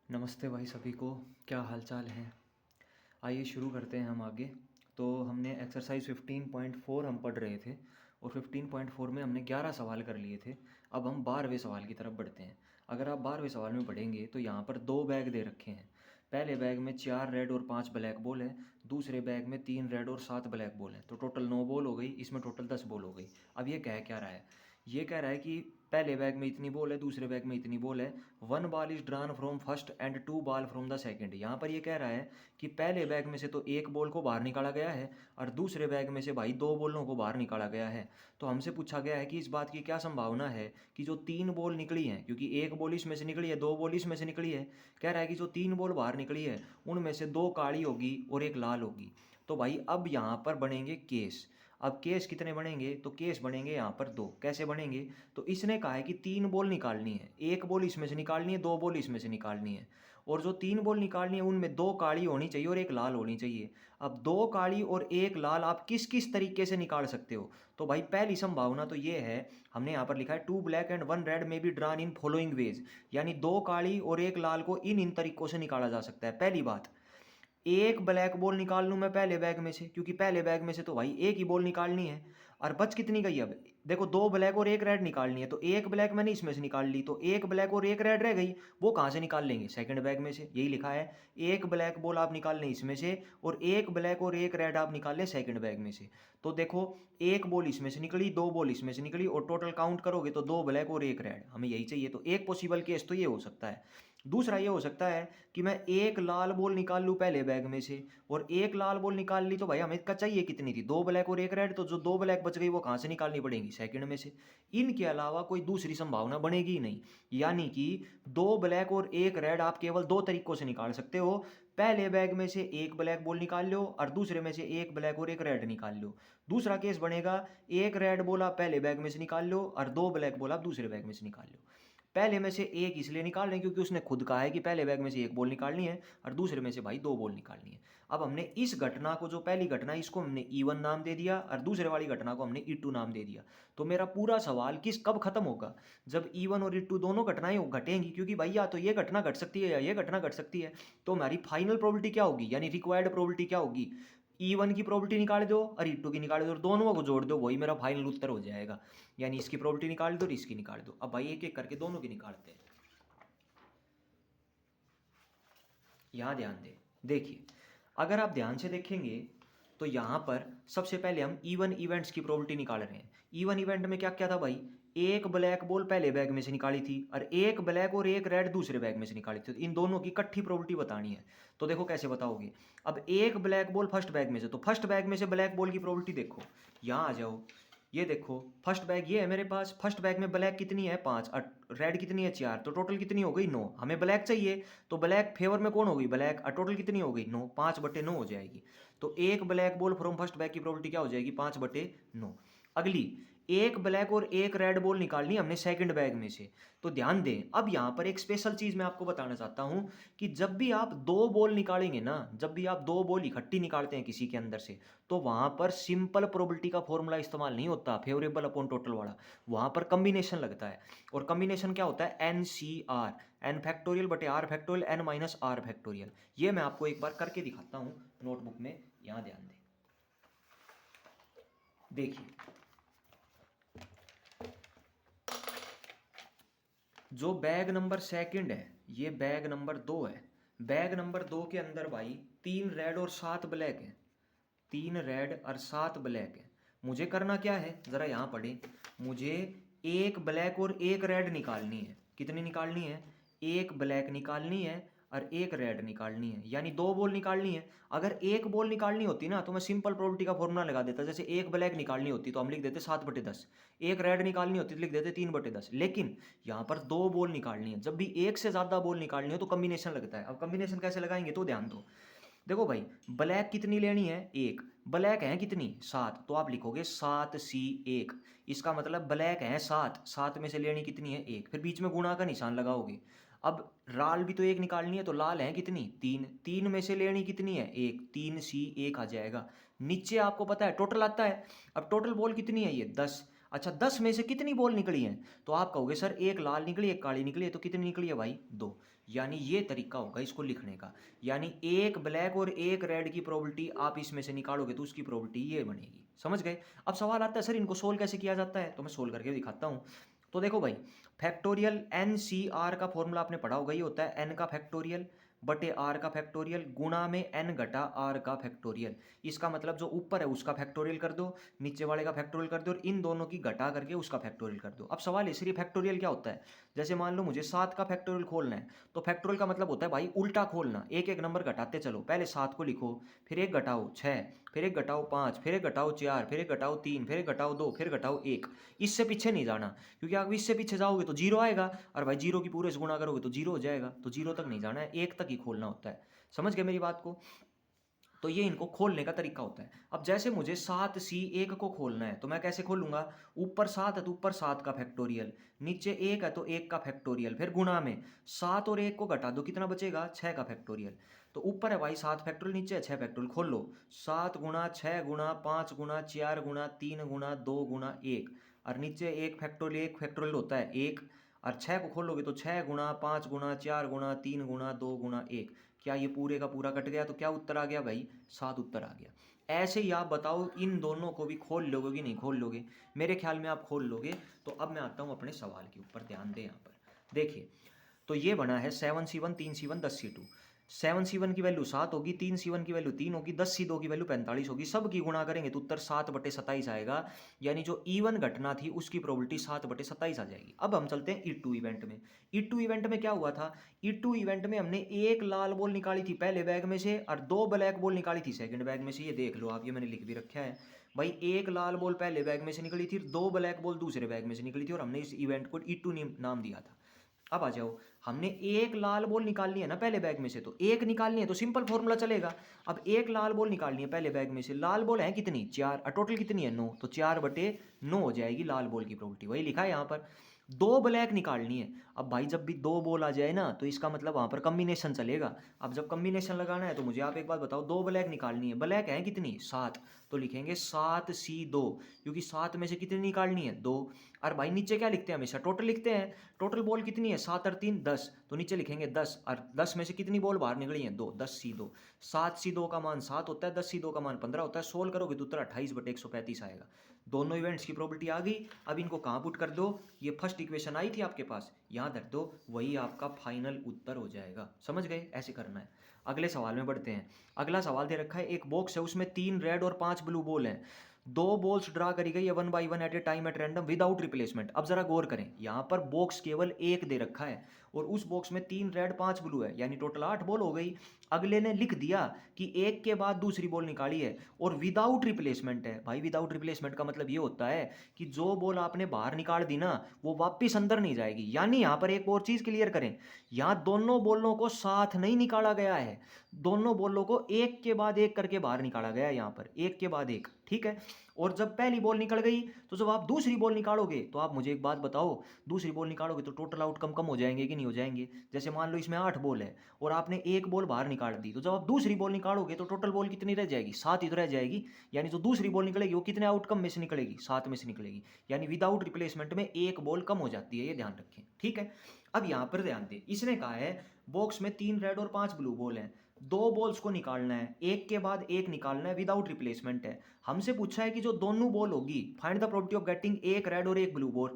नमस्ते भाई सभी को। क्या हाल चाल है। आइए शुरू करते हैं हम आगे। तो हमने एक्सरसाइज 15.4 हम पढ़ रहे थे और 15.4 में हमने 11 सवाल कर लिए थे। अब हम 12वें सवाल की तरफ बढ़ते हैं। अगर आप 12वें सवाल में पढ़ेंगे तो यहाँ पर दो बैग दे रखे हैं। पहले बैग में 4 रेड और 5 ब्लैक बॉल है। दूसरे बैग में 3 रेड और 7 ब्लैक बॉल है। तो टोटल 9 बॉल हो गई, इसमें टोटल 10 बॉल हो गई। अब ये कह क्या रहा है, ये कह रहा है कि पहले बैग में इतनी बॉल है, दूसरे बैग में इतनी बॉल है। 1 ball is drawn from first and 2 ball from the second. यहाँ पर ये कह रहा है कि पहले बैग में से तो एक बॉल को बाहर निकाला गया है और दूसरे बैग में से भाई दो बॉलों को बाहर निकाला गया है। तो हमसे पूछा गया है कि इस बात की क्या संभावना है कि जो 3 बॉल निकली हैं, क्योंकि एक बॉल इसमें से निकली है, 2 बॉल इसमें से निकली है, कह रहा है कि जो 3 बॉल बाहर निकली है उनमें से 2 काली होगी और एक लाल होगी। तो भाई अब यहाँ पर बनेंगे केस। अब केस कितने बनेंगे, तो केस बनेंगे यहाँ पर 2। कैसे बनेंगे, तो इसने कहा है कि 3 बॉल निकालनी है, एक बॉल इसमें से निकालनी है, 2 बॉल इसमें से निकालनी है। और जो 3 बॉल निकालनी है उनमें 2 काली होनी चाहिए और एक लाल होनी चाहिए। अब 2 काली और एक लाल आप किस किस तरीके से निकाल सकते हो। तो भाई पहली संभावना तो ये है, हमने यहाँ पर लिखा है 2 ब्लैक एंड 1 रेड में be drawn in following veg, यानी 2 काली और एक लाल को इन तरीकों से निकाला जा सकता है। पहली बात, एक ब्लैक बॉल निकाल लूँ मैं पहले बैग में से, क्योंकि पहले बैग में से तो भाई एक ही बॉल निकालनी है। और बच कितनी गई, अब देखो 2 ब्लैक और एक रेड निकालनी है, तो एक ब्लैक मैंने इसमें से निकाल ली, तो एक ब्लैक और एक रेड रह गई। वो कहाँ से निकाल लेंगे, सेकंड बैग में से। यही लिखा है, एक ब्लैक बॉल आप निकाल लें इसमें से और एक ब्लैक और एक रेड आप निकाल लें सेकंड बैग में से। तो देखो, एक बॉल इसमें से निकली, 2 बॉल इसमें से निकली और टोटल काउंट करोगे तो 2 ब्लैक और एक रेड, हमें यही चाहिए। तो एक पॉसिबल केस तो ये हो सकता है। दूसरा ये हो सकता है कि मैं एक लाल बॉल निकाल लूँ पहले बैग में से, और एक लाल बॉल निकाल ली तो भाई हमें का चाहिए कितनी थी, 2 ब्लैक और एक रेड, तो जो 2 ब्लैक बच गई वो कहाँ से निकालनी पड़ेंगी, सेकंड में से। इनके अलावा कोई दूसरी संभावना बनेगी ही नहीं। यानी कि 2 ब्लैक और एक रेड आप केवल 2 तरीकों से निकाल सकते हो। पहले बैग में से एक ब्लैक बॉल निकाल लो और दूसरे में से एक ब्लैक और एक रेड निकाल लो। दूसरा केस बनेगा, एक रेड बॉल आप पहले बैग में से निकाल लो और 2 ब्लैक बॉल आप दूसरे बैग में से निकाल लो। पहले में से एक इसलिए निकाल रहे हैं क्योंकि उसने खुद कहा है कि पहले बैग में से एक बॉल निकालनी है और दूसरे में से भाई 2 बॉल निकालनी है। अब हमने इस घटना को, जो पहली घटना है, इसको हमने E1 नाम दे दिया और दूसरे वाली घटना को हमने E2 नाम दे दिया। तो मेरा पूरा सवाल किस कब खत्म होगा, जब E1 और E2 दोनों घटनाएं घटेंगी, क्योंकि भाई या तो ये घटना घट सकती है या ये घटना घट सकती है। तो हमारी फाइनल प्रोबेबिलिटी क्या होगी, यानी रिक्वायर्ड प्रोबेबिलिटी क्या होगी, E1 की प्रोबेबिलिटी निकाल दो और E2 की निकाल दो और दोनों को जोड़ दो, वही मेरा फाइनल उत्तर हो जाएगा। यानी इसकी प्रोबेबिलिटी निकाल दो और इसकी निकाल दो। अब भाई एक एक करके दोनों की निकालते हैं। यहाँ ध्यान दें, देखिए अगर आप ध्यान से देखेंगे तो यहाँ पर सबसे पहले हम इवन इवेंट्स की प्रोबेबिलिटी निकाल रहे हैं। इवन इवेंट में क्या क्या था भाई, एक ब्लैक बॉल पहले बैग में से निकाली थी और एक ब्लैक और एक रेड दूसरे बैग में से निकाली थी, तो इन दोनों की इकट्ठी प्रोबेबिलिटी बतानी है। तो देखो कैसे बताओगे, अब एक ब्लैक बॉल फर्स्ट बैग में से, तो फर्स्ट बैग में से ब्लैक बॉल की प्रोबेबिलिटी देखो, यहाँ आ जाओ। ये देखो फर्स्ट बैग ये है मेरे पास, फर्स्ट बैग में ब्लैक कितनी है 5 और रेड कितनी है 4, तो टोटल कितनी हो गई 9। हमें ब्लैक चाहिए, तो ब्लैक फेवर में कौन होगी, ब्लैक, और टोटल कितनी हो गई 9, 5/9 हो जाएगी। तो एक black ball from first bag की प्रोबेबिलिटी क्या हो जाएगी, 5/9। अगली, एक ब्लैक और एक रेड बॉल निकालनी हमने सेकंड बैग में से। तो ध्यान दें, अब यहाँ पर एक स्पेशल चीज़ मैं आपको बताना चाहता हूँ कि जब भी आप 2 बॉल निकालेंगे ना, जब भी आप 2 बॉल इकट्ठी निकालते हैं किसी के अंदर से, तो वहाँ पर सिंपल प्रोबेबिलिटी का फॉर्मूला इस्तेमाल नहीं होता, फेवरेबल अपॉन टोटल वाला। वहाँ पर कम्बिनेशन लगता है। और कम्बिनेशन क्या होता है, NCR, N⁻/R⁻, N-R⁻। ये मैं आपको एक बार करके दिखाता हूँ नोटबुक में, यहाँ ध्यान दें। देखिए, जो बैग नंबर सेकंड है, ये बैग नंबर 2 है। बैग नंबर 2 के अंदर भाई 3 रेड और 7 ब्लैक है, 3 रेड और 7 ब्लैक है। मुझे करना क्या है, ज़रा यहाँ पढ़ें। मुझे एक ब्लैक और एक रेड निकालनी है। कितनी निकालनी है, एक ब्लैक निकालनी है और एक रेड निकालनी है, यानी 2 बॉल निकालनी है। अगर एक बॉल निकालनी होती ना तो मैं सिंपल प्रोबेबिलिटी का फॉर्मूला लगा देता, जैसे एक ब्लैक निकालनी होती तो हम लिख देते 7/10, एक रेड निकालनी होती तो लिख देते 3/10। लेकिन यहाँ पर 2 बॉल निकालनी है, जब भी एक से ज़्यादा बॉल निकालनी हो तो कम्बिनेशन लगता है। अब कम्बिनेशन कैसे लगाएंगे, तो ध्यान दो। देखो भाई, ब्लैक कितनी लेनी है, एक, ब्लैक है कितनी 7, तो आप लिखोगे 7C1। इसका मतलब ब्लैक है 7, 7 में से लेनी कितनी है, एक, फिर बीच में गुणा का निशान लगाओगे। अब लाल भी तो एक निकालनी है, तो लाल है कितनी 3, 3 में से लेनी कितनी है, एक, 3C1 आ जाएगा। नीचे आपको पता है टोटल आता है। अब टोटल बॉल कितनी है, ये 10। अच्छा 10 में से कितनी बॉल निकली है? तो आप कहोगे सर एक लाल निकली एक काली निकली है, तो कितनी निकली है भाई? 2। यानी ये तरीका होगा इसको लिखने का। यानी एक ब्लैक और एक रेड की प्रोबेबिलिटी आप इसमें से निकालोगे तो उसकी प्रोबेबिलिटी ये बनेगी। समझ गए? अब सवाल आता है सर इनको सोल्व कैसे किया जाता है, तो मैं सोल्व करके दिखाता हूँ। तो देखो भाई, फैक्टोरियल एन सी आर का फॉर्मूला आपने पढ़ा होगा, ये होता है एन का फैक्टोरियल बटे आर का फैक्टोरियल गुणा में एन घटा आर का फैक्टोरियल। इसका मतलब जो ऊपर है उसका फैक्टोरियल कर दो, नीचे वाले का फैक्टोरियल कर दो, और इन दोनों की घटा करके उसका फैक्टोरियल कर दो। अब सवाल है सर ये फैक्टोरियल क्या होता है? जैसे मान लो मुझे 7 का फैक्टोरियल खोलना है, तो फैक्टोरियल का मतलब होता है भाई उल्टा खोलना, एक एक नंबर घटाते चलो। पहले 7 को लिखो, फिर एक घटाओ 6, फिर एक घटाओ 5, फिर एक घटाओ 4, फिर एक घटाओ 3, फिर एक घटाओ 2, फिर घटाओ 1। इससे पीछे नहीं जाना, क्योंकि आप इससे पीछे जाओगे तो जीरो आएगा, और भाई जीरो की पूरे से गुणा करोगे तो जीरो हो जाएगा। तो जीरो तक नहीं जाना है, एक तक ही खोलना होता है। समझ गए मेरी बात को? तो ये इनको खोलने का तरीका होता है। अब जैसे मुझे 7C1 को खोलना है, तो मैं कैसे खोलूंगा? ऊपर 7 है तो ऊपर 7 का फैक्टोरियल, नीचे 1 है तो 1 का फैक्टोरियल, फिर गुणा में 7 और 1 को घटा दो, कितना बचेगा? 6 का फैक्टोरियल। तो ऊपर है भाई 7 फैक्टोरियल, नीचे है 6 फैक्टोरियल। खोल लो, 7 गुणा 6 गुणा 5 गुणा 4 गुणा 3 गुणा 2 गुणा 1, और नीचे एक फैक्टोरियल होता है 1, और 6 को खोलोगे तो 6 गुणा 5 गुणा 4 गुणा 3 गुणा 2 गुणा 1। क्या ये पूरे का पूरा कट गया? तो क्या उत्तर आ गया भाई? 7 उत्तर आ गया। ऐसे ही आप बताओ इन दोनों को भी खोल लोगे कि नहीं खोल लोगे? मेरे ख्याल में आप खोल लोगे। तो अब मैं आता हूँ अपने सवाल के ऊपर, ध्यान दें यहाँ पर। देखिए, तो ये बना है 7C1 3C1 10C2। 7C1 की वैल्यू 7 होगी, 3C1 की वैल्यू 3 होगी, 10C2 की वैल्यू 45 होगी। सब की गुणा करेंगे तो उत्तर 7/27 आएगा। यानी जो इवन घटना थी उसकी प्रोबेबिलिटी 7/27 आ जाएगी। अब हम चलते हैं E2 इवेंट में। E2 इवेंट में क्या हुआ था? E2 इवेंट में हमने एक लाल बॉल निकाली थी पहले बैग में से, और 2 ब्लैक बॉल निकाली थी सेकंड बैग में से। ये देख लो आप, ये मैंने लिख भी रखा है भाई। एक लाल बॉल पहले बैग में से निकली थी, 2 ब्लैक बॉल दूसरे बैग में से निकली थी, और हमने इस इवेंट को E2 नाम दिया था। अब आ जाओ, हमने एक लाल बॉल निकालनी है ना पहले बैग में से, तो एक निकालनी है तो सिंपल फॉर्मूला चलेगा। अब एक लाल बॉल निकालनी है पहले बैग में से, लाल बॉल है कितनी? 4, और टोटल कितनी है? 9, तो 4/9 हो जाएगी लाल बॉल की प्रोबेबिलिटी, वही लिखा है यहाँ पर। 2 ब्लैक निकालनी है। अब भाई जब भी 2 बॉल आ जाए ना, तो इसका मतलब वहाँ पर कम्बिनेशन चलेगा। अब जब कम्बिनेशन लगाना है तो मुझे आप एक बात बताओ, 2 ब्लैक निकालनी है, ब्लैक है कितनी? 7, तो लिखेंगे 7C2, क्योंकि 7 में से कितनी निकालनी है? 2। और भाई नीचे क्या लिखते हैं? हमेशा टोटल लिखते हैं। टोटल बॉल कितनी है? 7 और 3 10, तो नीचे लिखेंगे 10, और 10 में से कितनी बॉल बाहर निकली है? 2, 10C2। 7C2 का मान 7 होता है, 10C2 का मान 15 होता है। सोल्व करोगे तो उत्तर 28/135 आएगा। दोनों इवेंट्स की प्रोबेबिलिटी आ गई। अब इनको कहाँ पुट कर दो? ये फर्स्ट इक्वेशन आई थी आपके पास, यहाँ धर दो, वही आपका फाइनल उत्तर हो जाएगा। समझ गए? ऐसे करना है। अगले सवाल में बढ़ते हैं। अगला सवाल दे रखा है, एक बॉक्स है, उसमें 3 रेड और 5 ब्लू बॉल हैं। 2 बॉल्स ड्रा करी गई है 1 by 1 at a time at random without replacement. अब जरा गौर करें, यहाँ पर बॉक्स केवल एक दे रखा है, और उस बॉक्स में 3 रेड 5 ब्लू है, यानी टोटल 8 बॉल हो गई। अगले ने लिख दिया कि एक के बाद दूसरी बॉल निकाली है, और विदाउट रिप्लेसमेंट है। भाई विदाउट रिप्लेसमेंट का मतलब ये होता है कि जो बॉल आपने बाहर निकाल दी ना, वो वापिस अंदर नहीं जाएगी। यानी यहाँ पर एक और चीज क्लियर करें, यहाँ दोनों बॉलों को साथ नहीं निकाला गया है, दोनों बॉलों को एक के बाद एक करके बाहर निकाला गया है, यहाँ पर एक के बाद एक। ठीक है? और जब पहली बॉल निकल गई, तो जब आप दूसरी बॉल निकालोगे, तो आप मुझे एक बात बताओ, दूसरी बॉल निकालोगे तो टोटल आउटकम कम हो जाएंगे कि नहीं हो जाएंगे? जैसे मान लो इसमें 8 बॉल है और आपने एक बॉल बाहर निकाल दी, तो जब आप दूसरी बॉल निकालोगे तो टोटल बॉल कितनी रह जाएगी? 7 ही तो रह जाएगी। यानी जो दूसरी बॉल निकलेगी वो कितने आउटकम में से निकलेगी? 7 में से निकलेगी। यानी विदाउट रिप्लेसमेंट में एक बॉल कम हो जाती है, ये ध्यान रखें। ठीक है? अब यहाँ पर ध्यान दें, इसने कहा है बॉक्स में 3 रेड और 5 ब्लू बॉल हैं, 2 बॉल्स को निकालना है, एक के बाद एक निकालना है, विदाउट रिप्लेसमेंट है। हमसे पूछा है कि जो दोनों बॉल होगी, find the probability of getting एक रेड और एक ब्लू बॉल,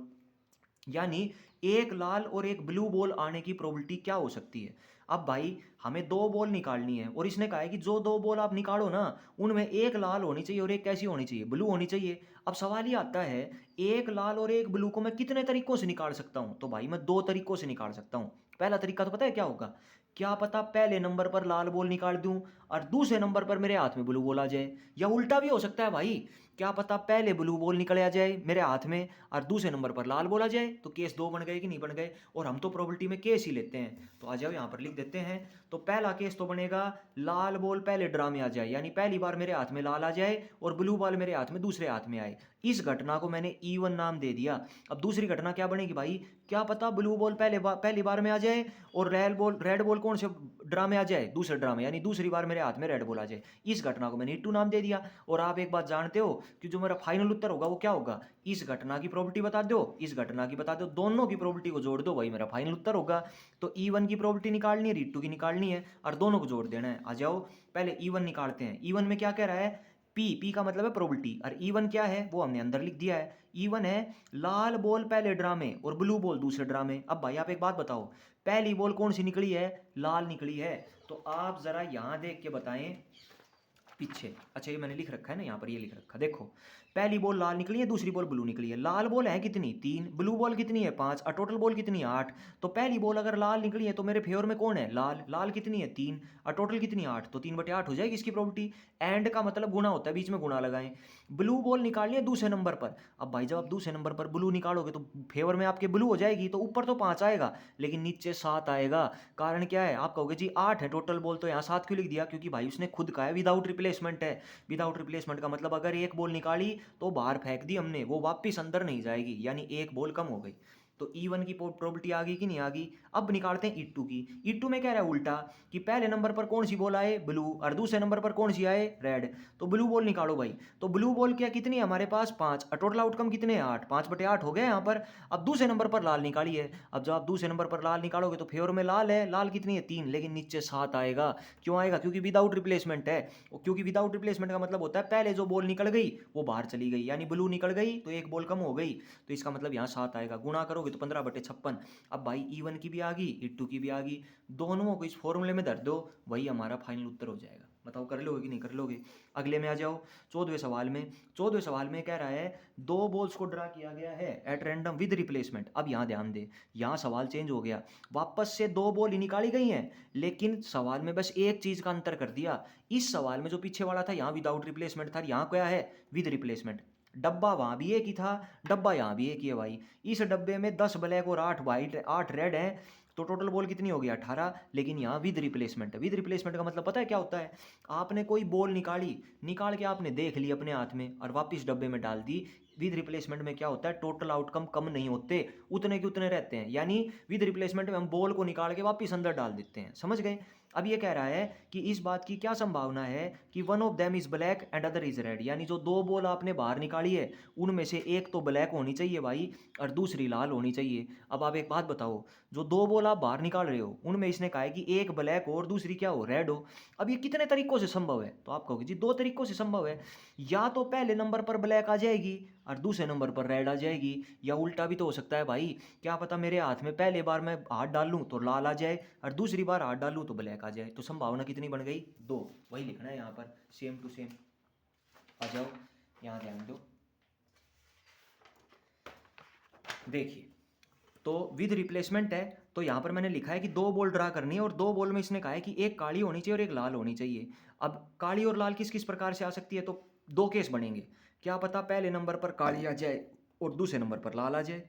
यानी एक लाल और एक ब्लू बॉल आने की प्रोबेबिलिटी क्या हो सकती है? अब भाई हमें 2 बॉल निकालनी है, और इसने कहा है कि जो 2 बॉल आप निकालो ना, उनमें एक लाल होनी चाहिए और एक कैसी होनी चाहिए? ब्लू होनी चाहिए। अब सवाल ये आता है, एक लाल और एक ब्लू को मैं कितने तरीकों से निकाल सकता हूं? तो भाई मैं 2 तरीकों से निकाल सकता हूं। पहला तरीका तो पता है क्या होगा? क्या पता पहले नंबर पर लाल बॉल निकाल दूं और दूसरे नंबर पर मेरे हाथ में ब्लू बॉल आ जाए, या उल्टा भी हो सकता है भाई। क्या पता पहले ब्लू बॉल निकल आ जाए मेरे हाथ में और दूसरे नंबर पर लाल बॉल आ जाए, तो केस 2 बन गए कि नहीं बन गए? और हम तो प्रोबेबिलिटी में केस ही लेते हैं, तो आ जाओ यहाँ पर लिख देते हैं। तो पहला केस तो बनेगा लाल बॉल पहले ड्रा में आ जाए, यानी पहली बार मेरे हाथ में लाल आ जाए और ब्लू बॉल मेरे हाथ में दूसरे हाथ में आए। इस घटना को मैंने E1 नाम दे दिया। अब दूसरी घटना क्या बनेगी भाई? क्या पता ब्लू बॉल पहली बार में आ जाए और रेड बॉल कौन से ड्रा में आ जाए, दूसरे ड्रा में, यानी दूसरी बार मेरे हाथ में रेड बॉल आ जाए, इस घटना को मैंने E2 नाम दे दिया। और आप एक बात जानते हो कि जो मेरा फाइनल उत्तर होगा वो क्या होगा, इस घटना की प्रोबेबिलिटी बता दो, इस घटना की बता दो, दोनों की प्रोबेबिलिटी को जोड़ दो, वही मेरा फाइनल उत्तर होगा। तो E1 की प्रोबेबिलिटी निकालनी है, E2 की निकालनी है, और दोनों को जोड़ देना है। आ जाओ पहले E1 निकालते हैं। E1 में क्या कह रहा है, पी का मतलब है प्रोबेबिलिटी, और E1 क्या है वो हमने अंदर लिख दिया है। E1 है लाल बॉल पहले ड्रा में और ब्लू बॉल दूसरे ड्रा में। अब भाई आप एक बात बताओ, पहली बॉल कौन सी निकली है, लाल निकली है, तो आप जरा यहां देख के बताएं पीछे। अच्छा ये मैंने लिख रखा है ना, यहाँ पर ये लिख रखा, देखो पहली बॉल लाल निकली है, दूसरी बॉल ब्लू निकली है। लाल बॉल है कितनी, 3, ब्लू बॉल कितनी है, 5, और टोटल बॉल कितनी है, 8। तो पहली बॉल अगर लाल निकली है तो मेरे फेवर में कौन है, लाल। लाल कितनी है, 3, और टोटल कितनी है, 8, तो 3/8 हो जाएगी इसकी प्रोबेबिलिटी। एंड का मतलब गुना होता है, बीच में गुना लगाएं। ब्लू बॉल निकालनी है दूसरे नंबर पर। अब भाई जब आप दूसरे नंबर पर ब्लू निकालोगे तो फेवर में आपके ब्लू हो जाएगी, तो ऊपर तो 5 आएगा लेकिन नीचे 7 आएगा। कारण क्या है, आप कहोगे जी 8 है टोटल बॉल, तो यहाँ 7 क्यों लिख दिया, क्योंकि भाई उसने खुद कहा है विदाउट रिप्लेसमेंट है। विदाउट रिप्लेसमेंट का मतलब अगर एक बॉल निकाली तो बाहर फेंक दी हमने, वो वापस अंदर नहीं जाएगी, यानी एक बॉल कम हो गई। तो E1 की प्रोबेबिलिटी आ गई कि नहीं आ गई। अब निकालते हैं E2 की। E2 में कह रहा है उल्टा, कि पहले नंबर पर कौन सी बॉल आए, ब्लू, और दूसरे नंबर पर कौन सी आए, रेड। तो ब्लू बॉल निकालो भाई। तो ब्लू बॉल क्या कितनी है हमारे पास, 5, और टोटल आउटकम कितने हैं, 8, 5/8 हो गए यहाँ पर। अब दूसरे नंबर पर लाल निकाली है। अब जब आप दूसरे नंबर पर लाल निकालोगे तो फेवर में लाल है, लाल कितनी है, 3, लेकिन नीचे 7 आएगा। क्यों आएगा, क्योंकि विदाउट रिप्लेसमेंट है। क्योंकि विदाउट रिप्लेसमेंट का मतलब होता है पहले जो बॉल निकल गई वो बाहर चली गई, यानी ब्लू निकल गई तो एक बॉल कम हो गई, तो इसका मतलब यहाँ 7 आएगा। गुणा करोगे तो 15/56। अब भाई E1 की भी आ गई, E2 की भी आ गई, दोनों को इस फॉर्मूले में धर दो, वही हमारा फाइनल उत्तर हो जाएगा। बताओ कर लोगे कि नहीं कर लोगे। अगले में आ जाओ 14वें सवाल में। 14वें सवाल में कह रहा है 2 बॉल्स को ड्रा किया गया है एट रैंडम विद रिप्लेसमेंट। अब यहाँ ध्यान दे, यहाँ सवाल चेंज हो गया, वापस से 2 बॉल निकाली गई हैं, लेकिन सवाल में बस एक चीज का अंतर कर दिया। इस सवाल में जो पीछे वाला था यहाँ विदाउट रिप्लेसमेंट था, यहाँ क्या है, विद रिप्लेसमेंट। डब्बा वहां भी एक ही था, डब्बा यहाँ भी एक ही है भाई। इस डब्बे में 10 ब्लैक और 8 वाइट 8 रेड हैं, तो टोटल बॉल कितनी हो गई, 18। लेकिन यहाँ विद रिप्लेसमेंट है। विद रिप्लेसमेंट का मतलब पता है क्या होता है, आपने कोई बॉल निकाली, निकाल के आपने देख ली अपने हाथ में और वापस डब्बे में डाल दी। विद रिप्लेसमेंट में क्या होता है, टोटल आउटकम कम नहीं होते, उतने के उतने रहते हैं। यानी विद रिप्लेसमेंट में हम बॉल को निकाल के वापस अंदर डाल देते हैं, समझ गए। अब ये कह रहा है कि इस बात की क्या संभावना है कि one of them is black and other is red, यानी जो 2 बॉल आपने बाहर निकाली है उनमें से एक तो ब्लैक होनी चाहिए भाई और दूसरी लाल होनी चाहिए। अब आप एक बात बताओ, जो 2 बॉल आप बाहर निकाल रहे हो उनमें इसने कहा है कि एक ब्लैक हो और दूसरी क्या हो, रेड हो। अब ये कितने तरीकों से संभव है, तो आप कहोगे जी 2 तरीकों से संभव है। या तो पहले नंबर पर ब्लैक आ जाएगी और दूसरे नंबर पर रेड आ जाएगी, या उल्टा भी तो हो सकता है भाई, क्या पता मेरे हाथ में पहले बार मैं हाथ डाल लूँ तो लाल आ जाए और दूसरी बार हाथ डाल लूँ तो ब्लैक आ जाए। तो संभावना कितनी बन गई, 2। वही लिखना है यहाँ पर, सेम टू सेम। आ जाओ यहाँ ध्यान दो, देखिए तो विद रिप्लेसमेंट है, तो यहाँ पर मैंने लिखा है कि 2 बॉल ड्रा करनी है और 2 बॉल में इसने कहा है कि एक काली होनी चाहिए और एक लाल होनी चाहिए। अब काली और लाल किस किस प्रकार से आ सकती है, तो 2 केस बनेंगे। क्या पता पहले नंबर पर काली आ जाए और दूसरे नंबर पर लाल आ जाए,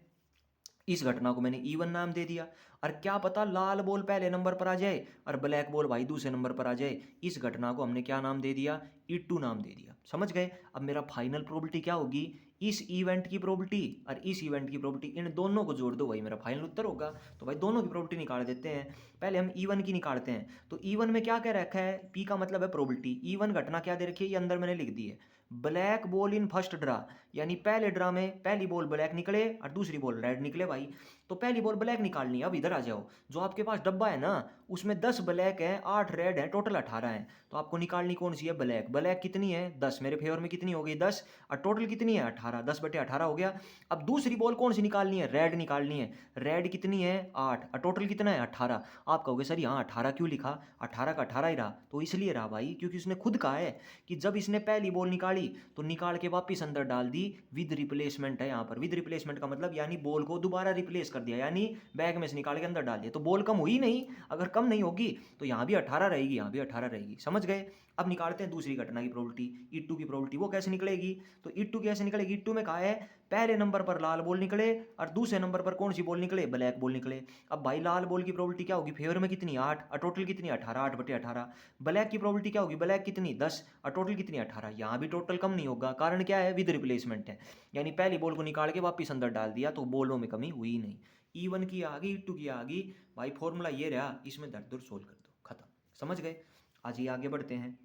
इस घटना को मैंने E1 नाम दे दिया। और क्या पता लाल बॉल पहले नंबर पर आ जाए और ब्लैक बॉल भाई दूसरे नंबर पर आ जाए, इस घटना को हमने क्या नाम दे दिया, E2 नाम दे दिया, समझ गए। अब मेरा फाइनल प्रोबेबिलिटी क्या होगी, इस इवेंट की प्रोबेबिलिटी और इस इवेंट की प्रोबेबिलिटी, इन दोनों को जोड़ दो, वही मेरा फाइनल उत्तर होगा। तो भाई दोनों की प्रोबेबिलिटी निकाल देते हैं। पहले हम E1 की निकालते हैं। तो E1 में क्या कह रखा है, P का मतलब है प्रोबेबिलिटी। E1 घटना क्या दे रखी है, ये अंदर मैंने लिख दी है, black ball in first draw, यानी पहले ड्रा में पहली बॉल ब्लैक निकले और दूसरी बॉल रेड निकले भाई। तो पहली बॉल ब्लैक निकालनी है। अब इधर आ जाओ, जो आपके पास डब्बा है ना उसमें 10 ब्लैक है 8 रेड है, टोटल 18 है। तो आपको निकालनी कौन सी है, ब्लैक। ब्लैक कितनी है, 10, मेरे फेवर में कितनी हो गई, 10, और टोटल कितनी है, 18, 10/18 हो गया। अब दूसरी बॉल कौन सी निकालनी है, रेड निकालनी है। रेड कितनी है, 8, और टोटल कितना है, 18। आप कहोगे सर यहाँ 18 क्यों लिखा, 18 का 18 ही रहा, तो इसलिए रहा भाई क्योंकि उसने खुद कहा है कि जब इसने पहली बॉल निकाली तो निकाल के वापस अंदर डाल दी, विद रिप्लेसमेंट है यहाँ पर। विद रिप्लेसमेंट का मतलब यानी बॉल को दोबारा रिप्लेस कर दिया, यानी बैग में से निकाल के अंदर डाल दिया, तो बॉल कम हुई नहीं। अगर कम नहीं होगी तो यहाँ भी 18 रहेगी, यहाँ भी 18 रहेगी, समझ गए। अब निकालते हैं दूसरी घटना की प्रोबेबिलिटी, E2 की प्रोबेबिलिटी। वो कैसे निकलेगी, तो E2 कैसे निकलेगी, E2 में कहा है पहले नंबर पर लाल बॉल निकले और दूसरे नंबर पर कौन सी बॉल निकले, ब्लैक बॉल निकले। अब भाई लाल बॉल की प्रोबेबिलिटी क्या होगी, फेवर में कितनी, 8, और टोटल कितनी, 18, 8/18। ब्लैक की प्रोबेबिलिटी क्या होगी, ब्लैक कितनी, 10, और टोटल कितनी, 18। यहाँ भी टोटल कम नहीं होगा, कारण क्या है, विद रिप्लेसमेंट है, यानी पहली बॉल को निकाल के वापस अंदर डाल दिया, तो बॉलों में कमी हुई नहीं। E1 की आ गई, E2 की आ गई, भाई फॉर्मूला ये रहा, इसमें धर धुर सोल्व कर दो, खत्म। समझ गए? आज ये आगे बढ़ते हैं,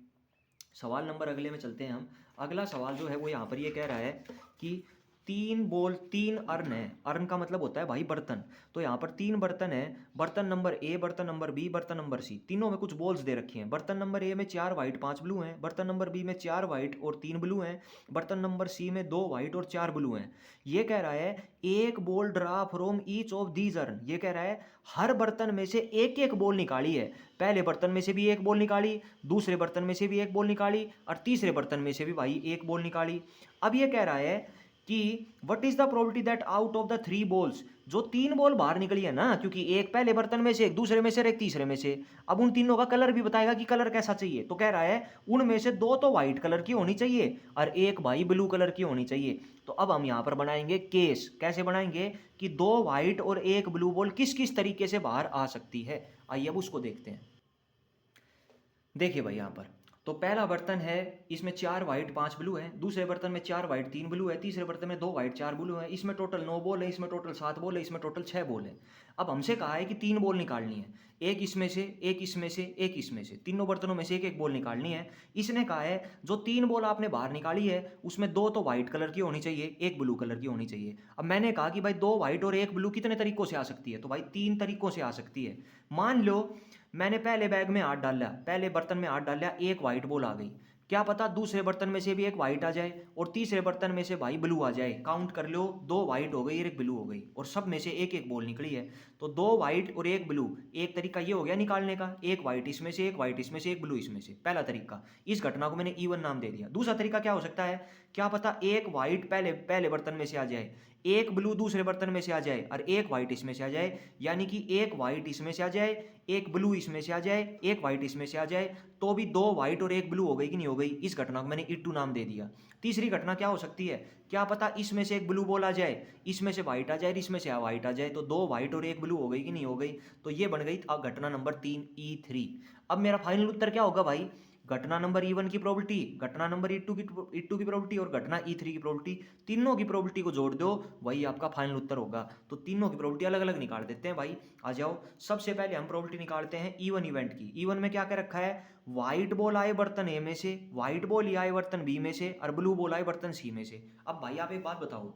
सवाल नंबर अगले में चलते हैं हम। अगला सवाल जो है वो यहाँ पर ये कह रहा है कि 3 अर्न है। अर्न का मतलब होता है भाई बर्तन। तो यहाँ पर 3 बर्तन है, बर्तन नंबर ए, बर्तन नंबर बी, बर्तन नंबर सी, तीनों में कुछ बॉल्स दे रखी हैं। बर्तन नंबर ए में 4 वाइट 5 ब्लू हैं, बर्तन नंबर बी में 4 वाइट और 3 ब्लू हैं, बर्तन नंबर सी में 2 वाइट और 4 ब्लू हैं। ये कह रहा है एक ball draw from each of these earn. ये कह रहा है हर बर्तन में से एक एक बॉल निकाली है। पहले बर्तन में से भी एक बॉल निकाली, दूसरे बर्तन में से भी एक बॉल निकाली और तीसरे बर्तन में से भी भाई एक बॉल निकाली। अब ये कह रहा है कि what is the probability that out of the 3 balls, जो 3 बॉल बाहर निकली है ना, क्योंकि एक पहले बर्तन में से, एक दूसरे में से और एक तीसरे में से, अब उन तीनों का कलर भी बताएगा कि कलर कैसा चाहिए। तो कह रहा है उनमें से 2 तो व्हाइट कलर की होनी चाहिए और एक भाई ब्लू कलर की होनी चाहिए। तो अब हम यहां पर बनाएंगे केस। कैसे बनाएंगे कि 2 व्हाइट और एक ब्लू बॉल किस किस तरीके से बाहर आ सकती है। आइए अब उसको देखते हैं। देखिए भाई यहाँ पर तो पहला बर्तन है, इसमें 4 वाइट 5 ब्लू है, दूसरे बर्तन में 4 वाइट 3 ब्लू है, तीसरे बर्तन में 2 वाइट 4 ब्लू है, इसमें टोटल 9 बॉल है, इसमें टोटल 7 बॉल है, इसमें टोटल 6 बॉल है। अब हमसे कहा है कि 3 बॉल निकालनी है, एक इसमें से, एक इसमें से, एक इसमें से, तीनों बर्तनों में से एक एक बॉल निकालनी है। इसने कहा है जो 3 बॉल आपने बाहर निकाली है उसमें 2 तो व्हाइट कलर की होनी चाहिए, एक ब्लू कलर की होनी चाहिए। अब मैंने कहा कि भाई 2 व्हाइट और एक ब्लू कितने तरीकों से आ सकती है, तो भाई 3 तरीकों से आ सकती है। मान लो मैंने पहले बैग में हाथ डाला, पहले बर्तन में हाथ डाला, एक व्हाइट बॉल आ गई, क्या पता दूसरे बर्तन में से भी एक व्हाइट आ जाए और तीसरे बर्तन में से भाई ब्लू आ जाए। काउंट कर लो, 2 व्हाइट हो गई और एक ब्लू हो गई और सब में से एक एक बॉल निकली है। तो 2 व्हाइट और एक ब्लू, एक तरीका ये हो गया निकालने का, एक व्हाइट इसमें से, एक व्हाइट इसमें से, एक ब्लू इसमें से, पहला तरीका। इस घटना को मैंने E1 नाम दे दिया। दूसरा तरीका क्या हो सकता है, क्या पता एक व्हाइट पहले बर्तन में से आ जाए, एक ब्लू दूसरे बर्तन में से आ जाए और एक व्हाइट इसमें से आ जाए, यानी कि एक व्हाइट इसमें से आ जाए, एक ब्लू इसमें से आ जाए, एक व्हाइट इसमें से आ जाए, तो भी 2 व्हाइट और एक ब्लू हो गई कि नहीं हो गई। इस घटना को मैंने E2 नाम दे दिया। तीसरी घटना क्या हो सकती है, क्या पता इसमें से एक ब्लू बॉल आ जाए, इसमें से व्हाइट आ जाए, इसमें से व्हाइट आ जाए, तो 2 व्हाइट और एक ब्लू हो गई कि नहीं हो गई। तो ये बन गई घटना नंबर 3 E3। अब मेरा फाइनल उत्तर क्या होगा भाई, घटना नंबर E1 की प्रोबेबिलिटी, घटना नंबर E2 की प्रोबेबिलिटी और घटना E3 की प्रोबेबिलिटी, तीनों की प्रोबेबिलिटी को जोड़ दो, वही आपका फाइनल उत्तर होगा। तो तीनों की प्रोबेबिलिटी अलग अलग निकाल देते हैं भाई। आ जाओ, सबसे पहले हम प्रोबेबिलिटी निकालते हैं E1 इवेंट की। E1 में क्या क्या रखा है, व्हाइट बॉल आए बर्तन ए में से, व्हाइट बॉल आए बर्तन बी में से और ब्लू बॉल आए बर्तन सी में से। अब भाई आप एक बात बताओ,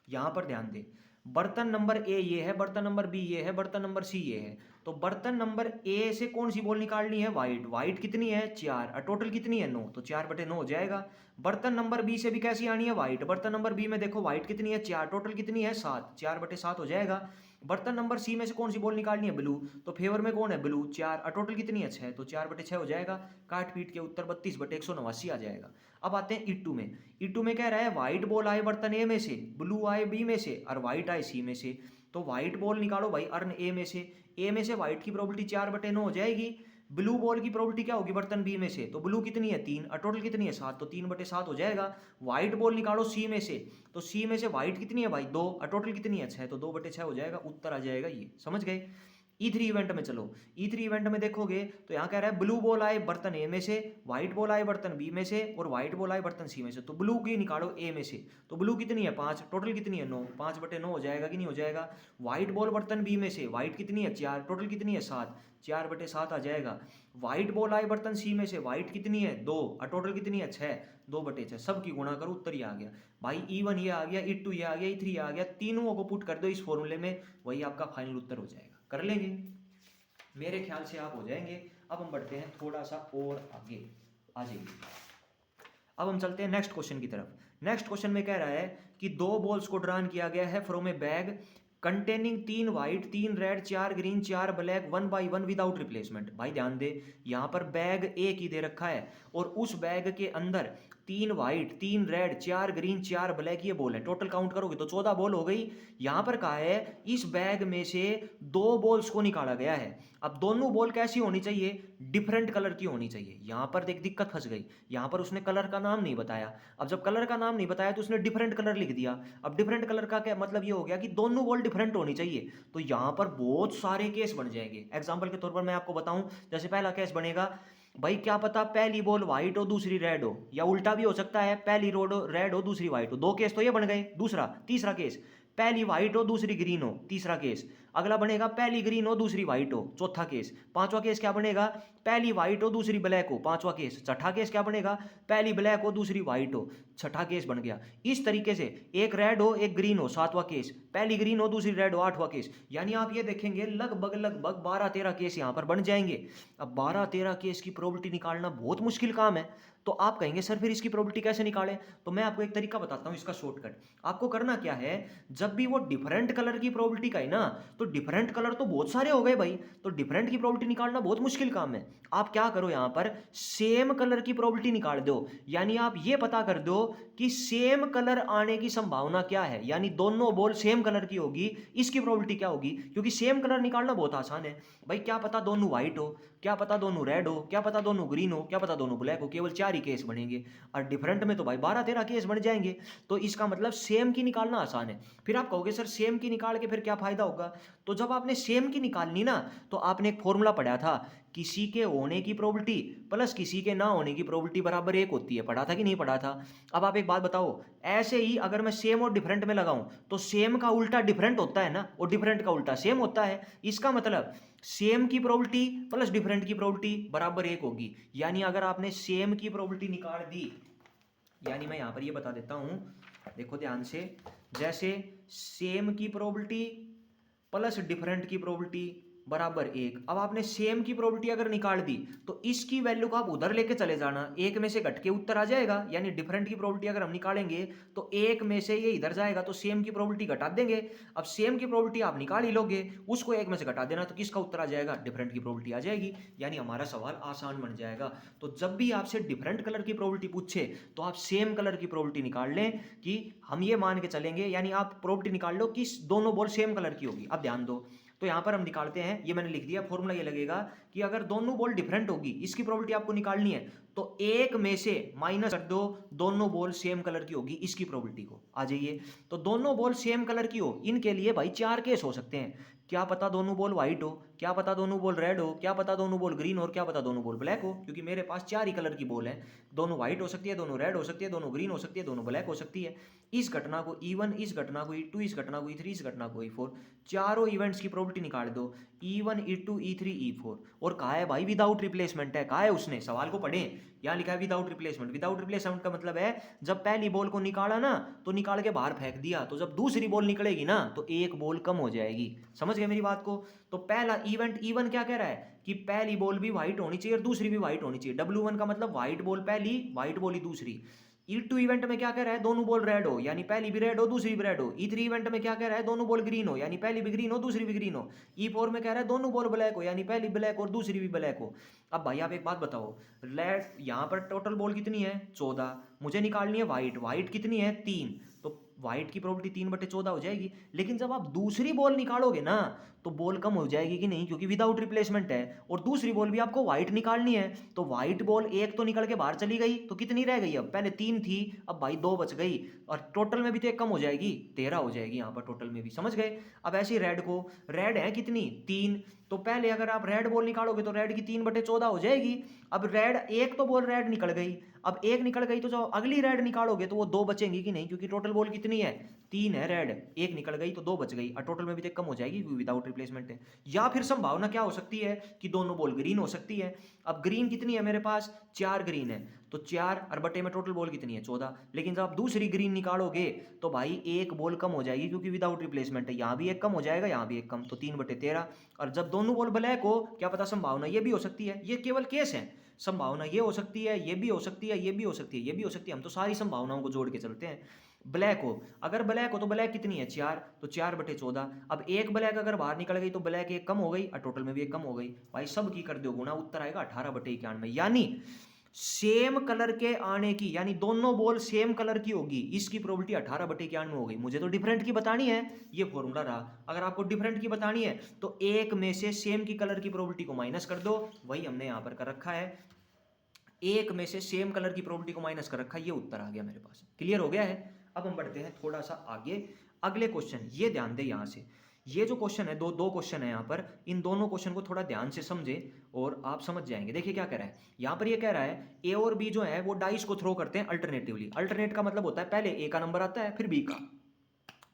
यहाँ पर ध्यान दे, बर्तन नंबर ए ये है, बर्तन नंबर बी ये है, बर्तन नंबर सी ये है। तो बर्तन नंबर ए से कौन सी बॉल निकालनी है, व्हाइट। व्हाइट कितनी है, 4 और टोटल कितनी है 9, तो 4/9 हो जाएगा। बर्तन नंबर बी से भी कैसी आनी है, व्हाइट। बर्तन नंबर बी में देखो व्हाइट कितनी है, 4, टोटल कितनी है 7, 4/7 हो जाएगा। बर्तन नंबर सी में से कौन सी बॉल निकालनी है, ब्लू। तो फेवर में कौन है, ब्लू, 4 और टोटल कितनी है 6, तो 4/6 हो जाएगा। काट पीट के उत्तर 32/189 आ जाएगा। अब आते हैं E2 में। E2 में कह रहा है व्हाइट बॉल आए बर्तन ए में से, ब्लू आए बी में से और व्हाइट आए सी में से। तो व्हाइट बॉल निकालो भाई अर्न ए में से, ए में से व्हाइट की प्रोबेबिलिटी 4/9 हो जाएगी। ब्लू बॉल की प्रोबेबिलिटी क्या होगी बर्तन बी में से, तो ब्लू कितनी है 3 और टोटल कितनी है 7, तो 3/7 हो जाएगा। व्हाइट बॉल निकालो सी में से, तो सी में से व्हाइट कितनी है भाई 2 और टोटल कितनी है 6, तो 2/6 हो जाएगा। उत्तर आ जाएगा ये। समझ गए? E3 इवेंट में चलो, E3 इवेंट में देखोगे तो यहाँ कह रहा है ब्लू बॉल आए बर्तन ए में से, व्हाइट बॉल आए बर्तन बी में से और व्हाइट बॉल आए बर्तन सी में से। तो ब्लू की निकालो ए में से, तो ब्लू कितनी है 5, टोटल कितनी है 9, 5/9 हो जाएगा कि नहीं हो जाएगा। व्हाइट बॉल बर्तन बी में से, व्हाइट कितनी है 4, टोटल कितनी है 7, 4/7 आ जाएगा। व्हाइट बॉल आए बर्तन सी में से, व्हाइट कितनी है 2 और टोटल कितनी है 6, 2/6, सब की गुणा करो उत्तर ही आ गया भाई। E1 ये आ गया, E2 ये आ गया, E3 ये आ गया, तीनों को पुट कर दो इस फॉर्मूले में, वही आपका फाइनल उत्तर हो जाएगा। कर लेंगे, मेरे ख्याल से आप हो जाएंगे। अब हम बढ़ते हैं थोड़ा सा और आगे, आ जाइए। अब हम चलते हैं नेक्स्ट क्वेश्चन की तरफ। नेक्स्ट क्वेश्चन में कह रहा है कि 2 बॉल्स को ड्रॉन किया गया है from A bag containing 3 white 3 red 4 green 4 black 1 by 1 without replacement. भाई ध्यान दे, यहाँ पर बैग एक ही दे रखा है और उस बैग के अंदर 3 व्हाइट 3 रेड 4 ग्रीन 4 ब्लैक ये बॉल है। टोटल काउंट करोगे तो 14 बॉल हो गई। यहाँ पर कहा है इस बैग में से 2 बॉल्स को निकाला गया है। अब दोनों बॉल कैसी होनी चाहिए, डिफरेंट कलर की होनी चाहिए। यहाँ पर देख दिक्कत फंस गई, यहाँ पर उसने कलर का नाम नहीं बताया। अब जब कलर का नाम नहीं बताया तो उसने डिफरेंट कलर लिख दिया। अब डिफरेंट कलर का क्या मतलब, ये हो गया कि दोनों बॉल डिफरेंट होनी चाहिए। तो यहाँ पर बहुत सारे केस बन जाएंगे। एग्जाम्पल के तौर पर मैं आपको बताऊं, जैसे पहला केस बनेगा, भाई क्या पता पहली बॉल व्हाइट हो दूसरी रेड हो, या उल्टा भी हो सकता है, पहली रोड रेड हो दूसरी व्हाइट हो। 2 केस तो ये बन गए। तीसरा केस, पहली व्हाइट हो दूसरी ग्रीन हो, तीसरा केस। अगला बनेगा पहली ग्रीन हो दूसरी व्हाइट हो, चौथा केस। पांचवा केस क्या बनेगा, पहली व्हाइट हो दूसरी ब्लैक हो, पांचवा केस। छठा केस क्या बनेगा, पहली ब्लैक हो दूसरी व्हाइट हो, छठा केस बन गया। इस तरीके से एक रेड हो एक ग्रीन हो, सातवां केस। पहली ग्रीन हो दूसरी रेड हो, आठवां केस। यानी आप ये देखेंगे लगभग लगभग 12-13 केस यहां पर बन जाएंगे। अब 12-13 केस की प्रोबेबिलिटी निकालना बहुत मुश्किल काम है। तो आप कहेंगे सर फिर इसकी प्रोबेबिलिटी कैसे निकालें? तो मैं आपको एक तरीका बताता हूं इसका शॉर्टकट। आपको करना क्या है, जब भी वो डिफरेंट कलर की प्रोबेबिलिटी का है ना, तो डिफरेंट कलर तो बहुत सारे हो गए भाई, तो डिफरेंट की प्रोबेबिलिटी निकालना बहुत मुश्किल काम है। आप क्या करो, यहां पर सेम कलर की प्रोबेबिलिटी निकाल दो। यानी आप ये पता कर दो कि सेम कलर आने की संभावना क्या है, यानी दोनों बॉल सेम कलर की होगी, इसकी प्रोबेबिलिटी क्या होगी। क्योंकि सेम कलर निकालना बहुत आसान है भाई, क्या पता दोनों व्हाइट हो, क्या पता दोनों रेड हो, क्या पता दोनों ग्रीन हो, क्या पता दोनों ब्लैक हो। केवल 4 ही केस बनेंगे, और डिफरेंट में तो भाई 12-13 केस बन जाएंगे। तो इसका मतलब सेम की निकालना आसान है। फिर आप कहोगे सर सेम की निकाल के फिर क्या फायदा होगा? तो जब आपने सेम की निकालनी ना, तो आपने एक फॉर्मूला पढ़ा था, किसी के होने की प्रोबेबिलिटी प्लस किसी के ना होने की प्रोबेबिलिटी बराबर 1 होती है। पढ़ा था कि नहीं पढ़ा था? अब आप एक बात बताओ, ऐसे ही अगर मैं सेम और डिफरेंट में लगाऊं, तो सेम का उल्टा डिफरेंट होता है ना, और डिफरेंट का उल्टा सेम होता है। इसका मतलब सेम की प्रोबेबिलिटी प्लस डिफरेंट की प्रोबेबिलिटी बराबर 1 होगी। यानी अगर आपने सेम की प्रोबेबिलिटी निकाल दी, यानी मैं यहां पर ये बता देता हूं, देखो ध्यान से, जैसे सेम की प्रोबेबिलिटी प्लस डिफरेंट की प्रोबेबिलिटी बराबर 1। अब आपने सेम की प्रोबेबिलिटी अगर निकाल दी, तो इसकी वैल्यू को आप उधर लेके चले जाना, एक में से घट के उत्तर आ जाएगा। यानी डिफरेंट की प्रोबेबिलिटी अगर हम निकालेंगे, तो एक में से ये इधर जाएगा, तो सेम की प्रोबेबिलिटी घटा देंगे। अब सेम की प्रोबेबिलिटी आप निकाल ही लोगे, उसको एक में से घटा देना, तो किसका उत्तर आ जाएगा, डिफरेंट की प्रोबेबिलिटी आ जाएगी। यानी हमारा सवाल आसान बन जाएगा। तो जब भी आपसे डिफरेंट कलर की प्रोबेबिलिटी पूछे, तो आप सेम कलर की प्रोबेबिलिटी निकाल लें कि हम ये मान के चलेंगे, यानी आप प्रोबेबिलिटी निकाल लो कि दोनों बॉल सेम कलर की होगी। अब ध्यान दो, तो यहां पर हम निकालते हैं, ये मैंने लिख दिया फॉर्मूला, ये लगेगा कि अगर दोनों बॉल डिफरेंट होगी, इसकी प्रोबेबिलिटी आपको निकालनी है, तो एक में से माइनस कर दो दोनों बॉल सेम कलर की होगी, इसकी प्रोबेबिलिटी को। आ जाइए, तो दोनों बॉल सेम कलर की हो, इनके लिए भाई 4 केस हो सकते हैं। क्या पता दोनों बॉल व्हाइट हो, क्या पता दोनों बॉल रेड हो, क्या पता दोनों बॉल ग्रीन हो, और क्या पता दोनों बॉल ब्लैक हो। क्योंकि मेरे पास 4 ही कलर की बॉल है, दोनों व्हाइट हो सकती है, दोनों रेड हो सकती है, दोनों ग्रीन हो सकती है, दोनों ब्लैक हो सकती है। इस घटना को E1, इस घटना को E2, इस घटना को E3, इस घटना को E4, चारों इवेंट्स की प्रोबेबिलिटी निकाल दो, E1, E2, E3, E4। और कहा है भाई विदाउट रिप्लेसमेंट है, कहा है उसने, सवाल को पढ़ें, यहाँ लिखा है विदाउट रिप्लेसमेंट। विदाउट रिप्लेसमेंट का मतलब है जब पहली बॉल को निकाला ना, तो निकाल के बाहर फेंक दिया, तो जब दूसरी बॉल निकलेगी ना, तो एक बॉल कम हो जाएगी। समझ गए मेरी बात को? तो पहला इवेंट E1 क्या कह रहा है कि पहली बॉल भी व्हाइट होनी चाहिए और दूसरी भी व्हाइट होनी चाहिए। W1 का मतलब व्हाइट बॉल पहली, व्हाइट बॉल ही दूसरी। E2 इवेंट में क्या कह रहा है, दोनों बॉल रेड हो, यानी पहली भी रेड हो दूसरी भी रेड हो। E3 इवेंट में क्या कह रहा है, दोनों बॉल ग्रीन हो, यानी पहली भी ग्रीन हो दूसरी भी ग्रीन हो। E4 में कह रहा है दोनों बॉल ब्लैक हो, यानी पहली ब्लैक और दूसरी भी ब्लैक हो। अब भाई आप एक बात बताओ, रेड यहाँ पर टोटल बॉल कितनी है, 14, मुझे निकालनी है व्हाइट, व्हाइट कितनी है, 3, तो व्हाइट की प्रोबेबिलिटी 3/14 हो जाएगी। लेकिन जब आप दूसरी बॉल निकालोगे ना, तो बॉल कम हो जाएगी कि नहीं, क्योंकि विदाउट रिप्लेसमेंट है, और दूसरी बॉल भी आपको व्हाइट निकालनी है। तो व्हाइट बॉल एक तो निकल के बाहर चली गई, तो कितनी रह गई, अब पहले 3 थी, अब भाई 2 बच गई, और टोटल में भी तो एक कम हो जाएगी, 13 हो जाएगी यहाँ पर टोटल में भी। समझ गए? अब ऐसे ही रेड को, रेड है कितनी, 3, तो पहले अगर आप रेड बॉल निकालोगे तो रेड की 3/14 हो जाएगी। अब रेड एक तो बॉल रेड निकल गई, अब एक निकल गई, तो जो अगली रेड निकालोगे तो वो 2 बचेंगी कि नहीं, क्योंकि टोटल बॉल कितनी है, 3 है रेड, एक निकल गई तो 2 बच गई, और टोटल में भी तो कम हो जाएगी क्योंकि विदाउट रिप्लेसमेंट है। या फिर संभावना क्या हो सकती है कि दोनों बॉल ग्रीन हो सकती है। अब ग्रीन कितनी है मेरे पास, 4 ग्रीन है, तो 4 और बटे में टोटल बॉल कितनी है, 14। लेकिन जब आप दूसरी ग्रीन निकालोगे, तो भाई एक बॉल कम हो जाएगी, क्योंकि विदाउट रिप्लेसमेंट है, यहाँ भी एक कम हो जाएगा, यहाँ भी एक कम, तो 3/13। और जब दोनों बॉल ब्लैक हो, क्या पता संभावना ये भी हो सकती है, ये केवल केस है, संभावना ये हो सकती है, ये भी हो सकती है, ये भी हो सकती है, ये भी हो सकती है, हम तो सारी संभावनाओं को जोड़ के चलते हैं। ब्लैक हो, अगर ब्लैक हो तो ब्लैक कितनी है, 4, तो 4/14। अब एक ब्लैक अगर बाहर निकल गई, तो ब्लैक एक कम हो गई, और टोटल में भी एक कम हो गई। भाई सब की कर दो गुणा, उत्तर आएगा 18/91। यानी सेम कलर के आने की, यानी दोनों बॉल सेम कलर की होगी, इसकी प्रोबेबिलिटी 18/91 हो गई। मुझे तो डिफरेंट की बतानी है, ये फॉर्मूला रहा। अगर आपको डिफरेंट की बतानी है, तो एक में से सेम की कलर की प्रोबेबिलिटी को माइनस कर दो, वही हमने यहां पर कर रखा है, एक में से सेम कलर की प्रोबेबिलिटी को माइनस कर रखा है, ये उत्तर आ गया मेरे पास। क्लियर हो गया है? अब हम बढ़ते हैं थोड़ा सा आगे, अगले क्वेश्चन, ये ध्यान दे यहां से, ये जो क्वेश्चन है, दो क्वेश्चन है यहाँ पर, इन दोनों क्वेश्चन को थोड़ा ध्यान से समझे और आप समझ जाएंगे। देखिए क्या कह रहा है यहाँ पर, ये कह रहा है ए और बी जो है वो डाइस को थ्रो करते हैं अल्टरनेटिवली। अल्टरनेट का मतलब होता है पहले ए का नंबर आता है फिर बी का,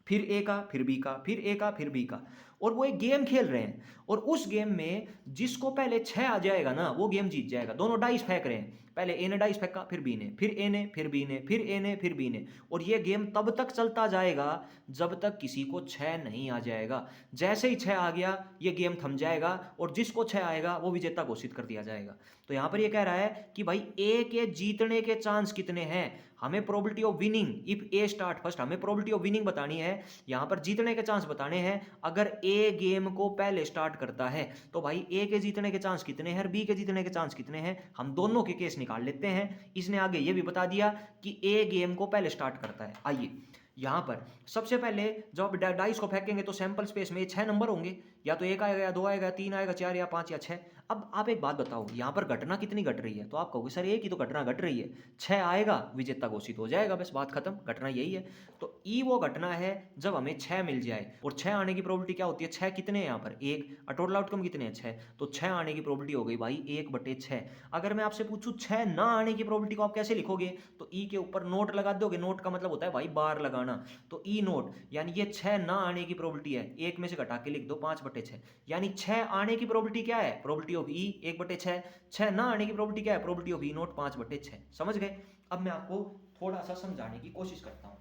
फिर ए का, फिर बी का, फिर ए का, फिर बी का, और वो एक गेम खेल रहे हैं। और उस गेम में जिसको पहले 6 आ जाएगा ना वो गेम जीत जाएगा। दोनों डाइस फेंक रहे हैं, पहले ए ने डाइस फेंका, फिर बी ने, फिर ए ने, फिर बी ने, फिर ए ने, फिर बी ने, और ये गेम तब तक चलता जाएगा जब तक किसी को 6 नहीं आ जाएगा। जैसे ही 6 आ गया ये गेम थम जाएगा और जिसको 6 आएगा वो विजेता घोषित कर दिया जाएगा। तो यहाँ पर ये कह रहा है कि भाई ए के जीतने के चांस कितने हैं, हमें probability of winning if A start first, हमें प्रोबेबिलिटी ऑफ विनिंग बतानी है, यहाँ पर जीतने के चांस बताने हैं। अगर ए गेम को पहले स्टार्ट करता है तो भाई ए के जीतने के चांस कितने हैं और बी के जीतने के चांस कितने हैं, हम दोनों के केस निकाल लेते हैं। इसने आगे ये भी बता दिया कि ए गेम को पहले स्टार्ट करता है। आइए यहाँ पर सबसे पहले जब डाइस को फेंकेंगे तो सैंपल स्पेस में 6 नंबर होंगे, या तो 1 आएगा, या 2 आएगा, 3 आएगा, 4 या 5 या 6। अब आप एक बात बताओ, यहाँ पर घटना कितनी घट रही है, तो आप कहोगे सर एक ही तो घटना घट रही है, 6 आएगा विजेता घोषित हो जाएगा, बस बात खत्म, घटना यही है। तो ई वो घटना है जब हमें 6 मिल जाए, और 6 आने की प्रोबेबिलिटी क्या होती है, 6 कितने हैं यहाँ पर 1, और टोटल आउटकम कितने हैं 6, तो 6 आने की प्रोबेबिलिटी हो गई भाई 1/6। अगर मैं आपसे पूछूं 6 ना आने की प्रोबेबिलिटी को आप कैसे लिखोगे, तो ई के ऊपर नोट लगा दोगे, नोट का मतलब होता है भाई बार लगाना, तो ई नोट, यानी ये 6 ना आने की प्रोबेबिलिटी है, एक में से घटा के लिख दो 5/6, यानी 6 आने की प्रोबेबिलिटी क्या है, प्रोबेबिलिटी ऑफ ई 1/6, 6 ना आने की प्रोबेबिलिटी क्या है, प्रोबेबिलिटी ऑफ ई नोट 5/6। समझ गए। अब मैं आपको थोड़ा सा समझाने की कोशिश करता हूं,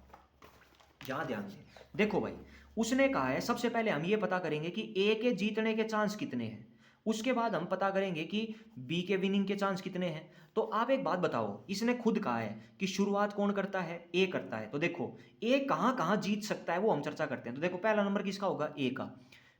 यहां ध्यान से देखो भाई। उसने कहा है सबसे पहले हम ये पता करेंगे कि ए के जीतने के चांस कितने हैं, उसके बाद हम पता करेंगे कि बी के विनिंग के चांस कितने हैं। तो आप एक बात बताओ, इसने खुद कहा है कि शुरुआत कौन करता है, ए करता है, तो देखो ए कहां कहां जीत सकता है वो हम चर्चा करते हैं। तो देखो पहला नंबर किसका होगा, ए का,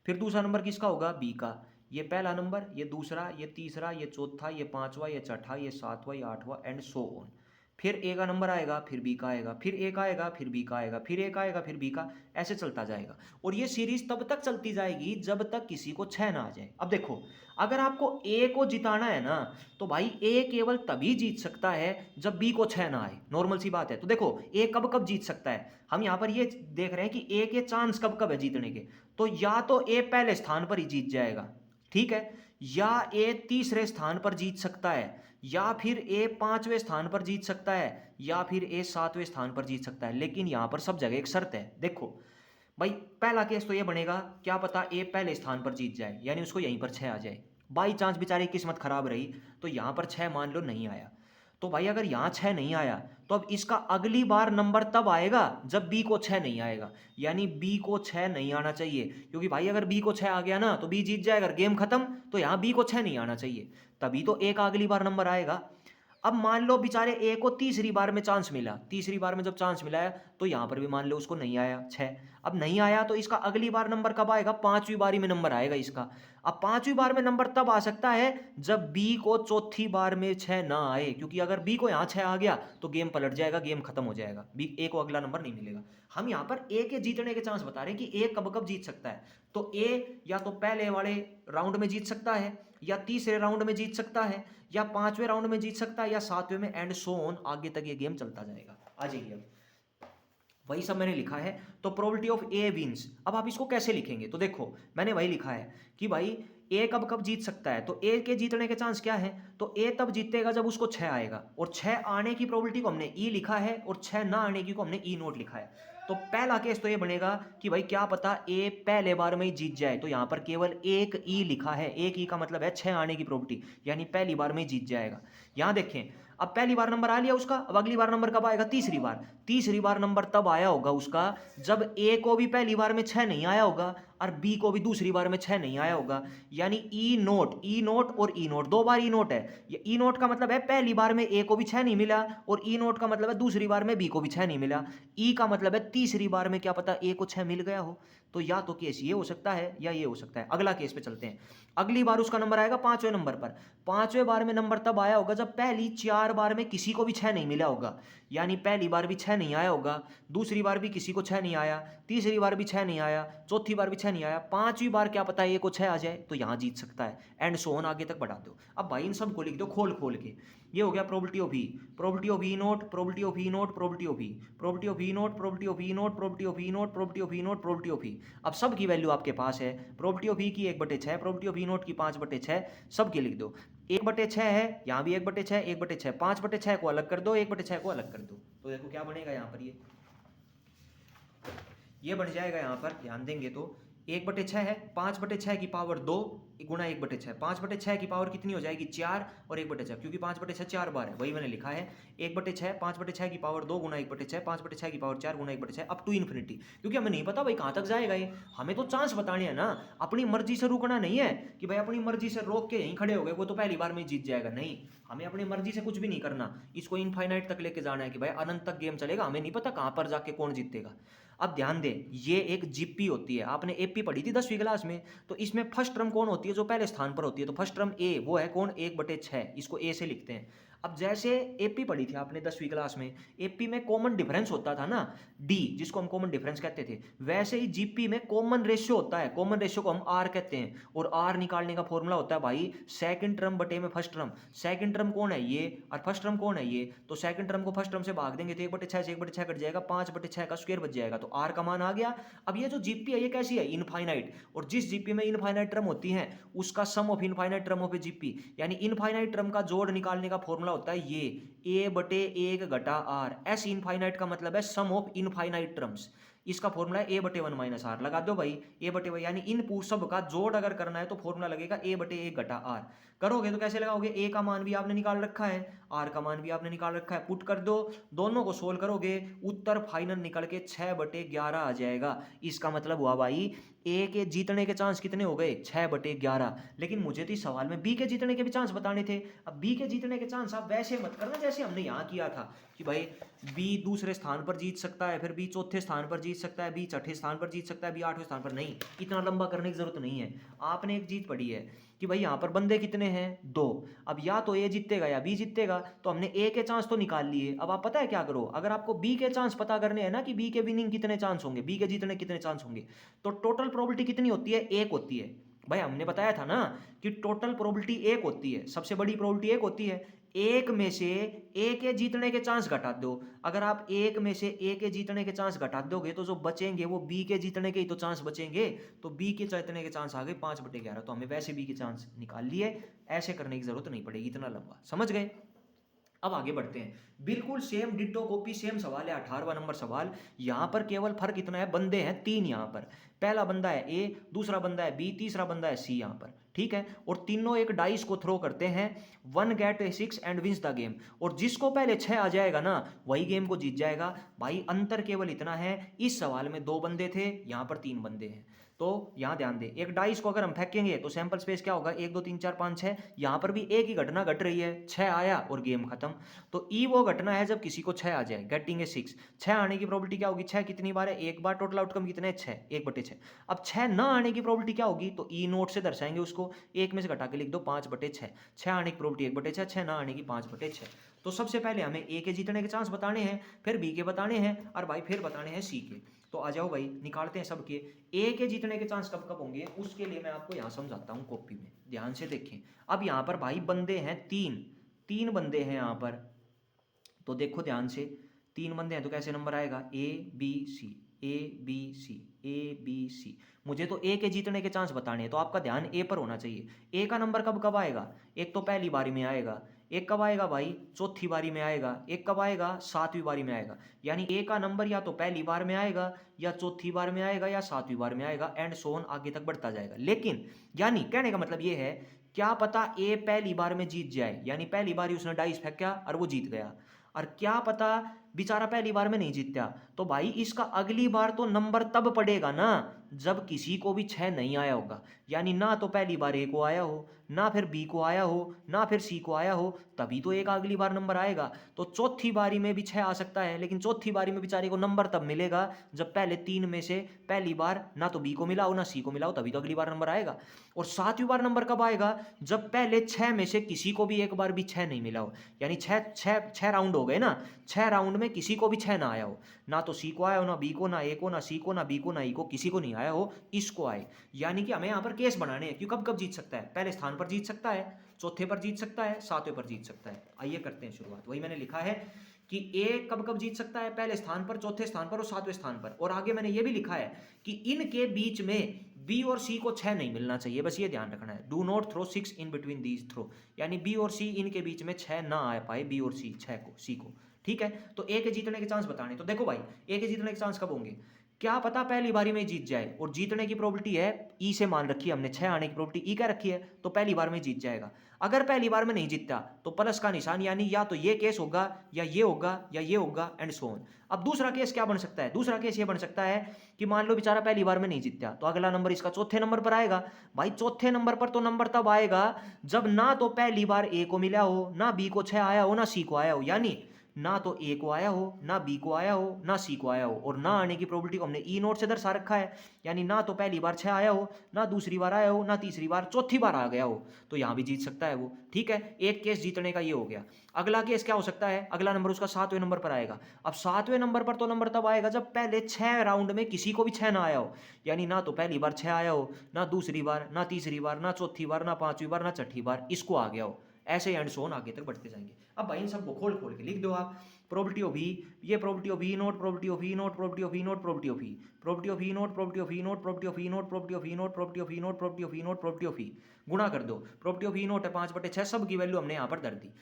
फिर दूसरा नंबर किसका होगा, बी का, ये पहला नंबर, ये दूसरा, ये तीसरा, ये चौथा, ये पांचवा, ये छठा, ये सातवां, ये आठवां, एंड सो ऑन। फिर ए का नंबर आएगा, फिर बी का आएगा, फिर ए का आएगा, फिर बी का आएगा, फिर ए का आएगा, फिर बी का, ऐसे चलता जाएगा। और ये सीरीज तब तक चलती जाएगी जब तक किसी को 6 ना आ जाए। अब देखो अगर आपको ए को जिताना है ना, तो भाई ए केवल तभी जीत सकता है जब बी को 6 ना आए, नॉर्मल सी बात है। तो देखो ए कब कब जीत सकता है, हम यहाँ पर ये देख रहे हैं कि ए के चांस कब कब है जीतने के, तो या तो ए पहले स्थान पर ही जीत जाएगा, ठीक है, या ए तीसरे स्थान पर जीत सकता है, या फिर ए 5वें स्थान पर जीत सकता है, या फिर ए 7वें स्थान पर जीत सकता है। लेकिन यहां पर सब जगह एक शर्त है, देखो भाई पहला केस तो ये बनेगा, क्या पता ए पहले स्थान पर जीत जाए, यानी उसको यहीं पर 6 आ जाए, बाई चांस बेचारी किस्मत खराब रही तो यहां पर 6 मान लो नहीं आया, तो भाई अगर यहां 6 नहीं आया तो अब इसका अगली बार नंबर तब आएगा जब बी को 6 नहीं आएगा, यानी बी को 6 नहीं आना चाहिए, क्योंकि भाई अगर बी को 6 आ गया ना तो बी जीत जाएगा, अगर गेम खत्म, तो यहां बी को 6 नहीं आना चाहिए, तभी तो ए का अगली बार नंबर आएगा। अब मान लो बेचारे ए को तीसरी बार में चांस मिला, तीसरी बार में जब चांस मिला है तो यहां पर भी मान लो उसको नहीं आया 6, अब नहीं आया तो इसका अगली बार नंबर कब आएगा, 5वीं बारी में नंबर आएगा इसका। अब 5वीं बार में नंबर तब आ सकता है जब बी को चौथी बार में 6 ना आए, क्योंकि अगर बी को यहाँ 6 आ गया तो गेम पलट जाएगा, गेम खत्म हो जाएगा, बी ए को अगला नंबर नहीं मिलेगा। हम यहाँ पर ए के जीतने के चांस बता रहे हैं कि ए कब कब जीत सकता है, तो ए या तो पहले वाले राउंड में जीत सकता है, या तीसरे राउंड में जीत सकता है, या 5वें राउंड में जीत सकता है, या 7वें में, एंड सो ऑन, आगे तक ये गेम चलता जाएगा। आ जाइए, अब वही सब मैंने लिखा है। तो प्रोबेबिलिटी ऑफ ए विंस, अब आप इसको कैसे लिखेंगे, तो देखो मैंने वही लिखा है कि भाई ए कब कब जीत सकता है, तो ए के जीतने के चांस क्या है, तो ए तब जीतेगा जब उसको 6 आएगा, और 6 आने की प्रोबेबिलिटी को हमने ई लिखा है, और 6 ना आने की को हमने ई नोट लिखा है। तो पहला केस तो ये बनेगा कि भाई क्या पता ए पहले बार में ही जीत जाए, तो यहां पर केवल एक ई लिखा है, एक ई का मतलब है 6 आने की प्रोबेबिलिटी, यानी पहली बार में ही जीत जाएगा। यहां देखें, अब पहली बार नंबर आ लिया उसका, अब अगली बार नंबर कब आएगा, तीसरी बार, तीसरी बार नंबर तब आया होगा उसका जब ए को भी पहली बार में 6 नहीं आया होगा और बी को भी दूसरी बार में 6 नहीं आया होगा, यानी ई नोट और ई नोट, दो बार ई नोट है, ये ई नोट का मतलब है पहली बार में ए को भी 6 नहीं मिला, और ई नोट का मतलब है दूसरी बार में बी को भी 6 नहीं मिला, ई का मतलब है तीसरी बार में क्या पता ए को 6 मिल गया हो। तो या तो केस ये हो सकता है या ये हो सकता है। अगला केस पे चलते हैं, अगली बार उसका नंबर आएगा 5वें नंबर पर, 5वें बार में नंबर तब आया होगा जब पहली 4 बार में किसी को भी 6 नहीं मिला होगा, यानी पहली बार भी 6 नहीं आया होगा, दूसरी बार भी किसी को 6 नहीं आया, तीसरी बार भी 6 नहीं आया, चौथी बार भी 6 नहीं आया, 5वीं बार क्या पता ए को 6 आ जाए, तो यहां जीत सकता है, एंड सो ऑन, आगे तक बढ़ा दो। अब भाई इन सब को लिख दो खोल खोल के, ये हो गया probability of E, probability of E not, probability of E not, probability of E, probability of E not, probability of E not, probability of E not, probability of E not, probability of E. अब सब की value आपके पास है, probability of ई की 1/6, probability of E note की 5/6, सब के लिख दो। 1/6 है, यहाँ भी 1/6, 1/6, 5/6 को अलग कर दो, 1/6 को अलग कर दो, तो देखो क्या बनेगा यहाँ पर, ये बन जाएगा यहाँ पर, ध्यान देंगे तो 1/6 है, 5/6 की पावर 2 गुना 1/6, 5/6 की पावर कितनी हो जाएगी 4 और 1/6, क्योंकि 5/6 4 बार है, वही मैंने लिखा है 1/6, 5/6 की पावर 2 गुना 1/6, 5/6 की पावर 4 गुना 1/6 अप टू इन्फिनिटी। क्योंकि हमें नहीं पता भाई कहाँ तक जाएगा ये, हमें तो चांस बताने हैं ना, अपनी मर्जी से रुकना नहीं है कि भाई अपनी मर्जी से रोक के यहीं खड़े हो गए वो तो पहली बार में जीत जाएगा, नहीं, हमें अपनी मर्जी से कुछ भी नहीं करना, इसको इनफाइनाइट तक लेके जाना है कि भाई अनंत तक गेम चलेगा, हमें नहीं पता कहाँ पर जाके कौन जीतेगा। अब ध्यान दें, ये एक जीपी होती है, आपने एपी पढ़ी थी 10वीं क्लास में, तो इसमें फर्स्ट टर्म कौन होती है जो पहले स्थान पर होती है, तो फर्स्ट टर्म ए, वो है कौन 1/6, इसको ए से लिखते हैं। अब जैसे एपी पढ़ी थी आपने 10वीं क्लास में, एपी में कॉमन डिफरेंस होता था ना डी, जिसको हम कॉमन डिफरेंस कहते थे, वैसे ही जीपी में कॉमन रेशियो होता है, कॉमन रेशियो को हम आर कहते हैं, और आर निकालने का फॉर्मूला होता है भाई सेकंड टर्म बटे में फर्स्ट टर्म, सेकंड टर्म कौन है ये और फर्स्ट टर्म कौन है ये, तो सेकंड टर्म को फर्स्ट टर्म से भाग देंगे तो 1/6 से 1/6 कट जाएगा, 5/6 का स्क्वायर बच जाएगा, तो आर का मान आ गया। अब ये जो जीपी है ये कैसी है, इनफाइनाइट, और जिस जीपी में इनफाइनाइट टर्म होती है उसका sum of infinite term of a GP, यानी इनफाइनाइट टर्म का जोड़ निकालने का फॉर्मूला होता है ये a/1 घटा आर, एस इनफाइनाइट का मतलब है सम ऑफ इनफाइनाइट टर्म्स, इसका फॉर्मूला है a/1 - आर, लगा दो भाई a/1, यानी इन सब का जोड़ अगर करना है तो फॉर्मूला लगेगा a/1 घटा आर। करोगे तो कैसे लगाओगे, a का मान भी आपने निकाल रखा है, r का मान भी आपने निकाल रखा है, पुट कर दो, दोनों को सोल्व करोगे, उत्तर फाइनल निकल के 6/11 आ जाएगा। इसका मतलब हुआ भाई ए के जीतने के चांस कितने हो गए 6/11, लेकिन मुझे तो इस सवाल में बी के जीतने के भी चांस बताने थे। अब बी के जीतने के चांस आप वैसे मत करना जैसे हमने यहाँ किया था कि भाई बी दूसरे स्थान पर जीत सकता है, फिर बी चौथे स्थान पर जीत सकता है, बी छठे स्थान पर जीत सकता है, बी आठवें स्थान पर, नहीं, इतना लंबा करने की जरूरत नहीं है। आपने एक जीत पड़ी है कि भाई यहाँ पर बंदे कितने हैं 2, अब या तो ए जीतेगा या बी जीतेगा, तो हमने ए के चांस तो निकाल लिए। अब आप पता है क्या करो, अगर आपको बी के चांस पता करने हैं ना कि बी के विनिंग कितने चांस होंगे, बी के जीतने कितने चांस होंगे, तो टोटल प्रोबेबिलिटी कितनी होती है 1 होती है। भाई हमने बताया था ना कि टोटल प्रोबेबिलिटी 1 होती है, सबसे बड़ी प्रोबेबिलिटी 1 होती है, एक में से ए के जीतने के चांस घटा दो, अगर आप एक में से ए के जीतने के चांस घटा दोगे तो जो बचेंगे वो बी के जीतने के ही तो चांस बचेंगे, तो बी के जीतने के चांस आ गए 5/11, तो हमें वैसे बी के चांस निकाल लिए, ऐसे करने की जरूरत नहीं पड़ेगी इतना लंबा, समझ गए। अब आगे बढ़ते हैं, बिल्कुल सेम डिट्टो कॉपी सेम सवाल है, 18वां नंबर सवाल। यहां पर केवल फर्क इतना है, बंदे हैं 3 यहां पर, पहला बंदा है ए, दूसरा बंदा है बी, तीसरा बंदा है सी यहां पर, ठीक है, और तीनों एक डाइस को थ्रो करते हैं, 1 get 6 and wins the game, और जिसको पहले 6 आ जाएगा ना वही गेम को जीत जाएगा। भाई अंतर केवल इतना है, इस सवाल में 2 बंदे थे, यहां पर 3 बंदे हैं, तो यहां ध्यान दें, एक डाइस को अगर हम फेंकेंगे तो सैंपल स्पेस क्या होगा 1 2 3 4 5 6, यहां पर भी एक ही घटना घट रही है, 6 आया और गेम खत्म। तो ई वो घटना है जब किसी को 6 आ जाए, गेटिंग ए 6, 6 आने की प्रोबेबिलिटी क्या होगी, 6 कितनी बार है, एक बार, टोटल आउटकम कितने 6, 1/6। अब 6 ना आने की प्रोबेबिलिटी क्या होगी, तो ई नोट से दर्शाएंगे उसको, एक में से घटा के लिख दो 5/6, 6 आने की प्रोबेबिलिटी 1/6, 6 ना आने की 5/6। तो सबसे पहले हमें ए के जीतने के चांस बताने हैं, फिर बी के बताने हैं, और भाई फिर बताने हैं सी के। तो आ जाओ भाई निकालते हैं सबके, ए के जीतने के चांस कब कब होंगे उसके लिए मैं आपको यहाँ समझाता हूँ कॉपी में, ध्यान से देखें। अब यहाँ पर भाई बंदे हैं 3 बंदे हैं यहाँ पर, तो देखो ध्यान से, 3 बंदे हैं तो कैसे नंबर आएगा A B C, A B C, A B C. मुझे तो ए के जीतने के चांस बताने हैं, तो आपका ध्यान ए पर होना चाहिए। ए का नंबर कब कब आएगा, एक तो पहली बारी में आएगा, एक कब आएगा भाई चौथी बारी में आएगा, एक कब आएगा 7वीं बारी में आएगा, यानी ए का नंबर या तो पहली बार में आएगा या चौथी बार में आएगा या 7वीं बार में आएगा, एंड सो ऑन आगे तक बढ़ता जाएगा। लेकिन यानी कहने का मतलब ये है, क्या पता ए पहली बार में जीत जाए, यानी पहली बार ही उसने डाइस फेंका और वो जीत गया, और क्या पता बेचारा पहली बार में नहीं जीता, तो भाई इसका अगली बार तो नंबर तब पड़ेगा ना जब किसी को भी 6 नहीं आया होगा, यानी ना तो पहली बार ए को आया हो, ना फिर बी को आया हो, ना फिर सी को आया हो, तभी तो एक अगली बार नंबर आएगा। तो चौथी बारी में भी 6 आ सकता है, लेकिन चौथी बारी में बेचारे को नंबर तब मिलेगा जब पहले 3 में से पहली बार ना तो बी को मिला हो ना सी को मिला हो, तभी तो अगली बार नंबर आएगा। और 7वीं बार नंबर कब आएगा, जब पहले 6 में से किसी को भी एक बार भी 6 नहीं मिला हो, यानी 6 राउंड हो गए ना, 6 राउंड में किसी को भी 6 ना आया हो, ना तो सी को आया हो, ना बी को, ना ए को, ना सी को, ना बी को, ना ई को, किसी को नहीं आया हो, इसको आए। यानी कि हमें यहाँ पर केस बनाने हैं कि कब कब जीत सकता है, पहले स्थान पर जीत सकता है, चौथे पर जीत सकता है, 7वें पर जीत सकता है। आइए करते हैं शुरुआत, वही मैंने लिखा है कि ए कब कब जीत सकता है, पहले स्थान पर, चौथे स्थान पर और 7वें स्थान पर, और आगे मैंने ये भी लिखा है कि इनके बीच में बी और सी को 6 नहीं मिलना चाहिए, बस ये ध्यान रखना है, do not throw 6 in between these throw, यानी बी और सी इनके बीच में 6 ना आ पाए, बी और सी 6 को, सी को, ठीक है। तो ए के जीतने के चांस बताने, तो देखो भाई ए के जीतने के चांस कब होंगे, क्या पता पहली बारी में जीत जाए, और जीतने की प्रोबेबिलिटी है ई से मान रखी है हमने, 6 आने की प्रोबेबिलिटी ई क्या रखी है, तो पहली बार में जीत जाएगा। अगर पहली बार में नहीं जीतता तो प्लस का निशान, यानी या तो ये केस होगा या ये होगा या ये होगा एंड सो ऑन। अब दूसरा केस क्या बन सकता है, दूसरा केस ये बन सकता है कि मान लो बेचारा पहली बार में नहीं जीतता, तो अगला नंबर इसका चौथे नंबर पर आएगा। भाई चौथे नंबर पर तो नंबर तब आएगा जब ना तो पहली बार ए को मिला हो, ना बी को 6 आया हो, ना सी को आया हो, यानी ना तो ए को आया हो, ना बी को आया हो, ना सी को आया हो। और ना आने की प्रोबेबिलिटी को हमने ई नोट से दर्शा रखा है, यानी ना तो पहली बार 6 आया हो, ना दूसरी बार आया हो, ना तीसरी बार, चौथी बार आ गया हो, तो यहां भी जीत सकता है वो। ठीक है, एक केस जीतने का ये हो गया। अगला केस क्या हो सकता है, अगला नंबर उसका 7वें नंबर पर आएगा। अब 7वें नंबर पर तो नंबर तब आएगा जब पहले 6 राउंड में किसी को भी 6 ना आया हो, यानी ना तो पहली बार 6 आया हो, ना दूसरी बार, ना तीसरी बार, ना चौथी बार, ना पांचवी बार, ना छठी बार इसको आ गया हो। ऐसे एंड सो ऑन आगे तक बढ़ते जाएंगे। अब भाई इन सबको खोल खोल के लिख दो आप। प्रोबेबिलिटी ऑफ ई, ये probability of E not, probability of E not, probability of E not, probability of E, probability of E not, probability of E not, probability of E not, probability of E not, probability of E not, probability of E not, probability of E, गुणा कर दो। Probability of E note है 5/6, सब की value हमने यहाँ पर धर दी।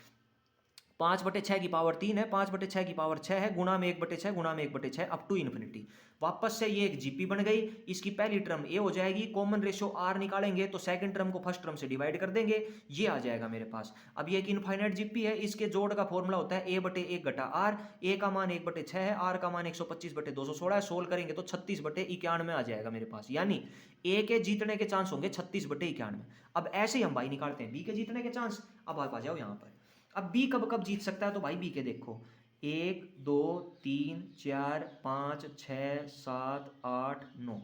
5/6 की पावर 3 है, 5/6 की पावर 6 है, गुणा में 1/6, गुणा में 1/6 अप टू इन्फिनिटी। वापस से ये एक जीपी बन गई, इसकी पहली टर्म ए हो जाएगी, कॉमन रेशियो आर निकालेंगे तो सेकंड टर्म को फर्स्ट टर्म से डिवाइड कर देंगे, ये आ जाएगा मेरे पास। अब ये एक इनफाइनाइट जीपी है, इसके जोड़ का फॉर्मूला होता है a/1 घटा आर। ए का मान 1/6 है, आर का मान 125/216 है, सोल्व करेंगे तो 36/91 आ जाएगा मेरे पास, यानी ए के जीतने के चांस होंगे 36/91। अब ऐसे ही हम भाई निकालते हैं बी के जीतने के चांस। अब आप आ जाओ यहाँ पर। अब बी कब कब जीत सकता है, तो भाई बी के देखो 1 2 3 4 5 6 7 8 9,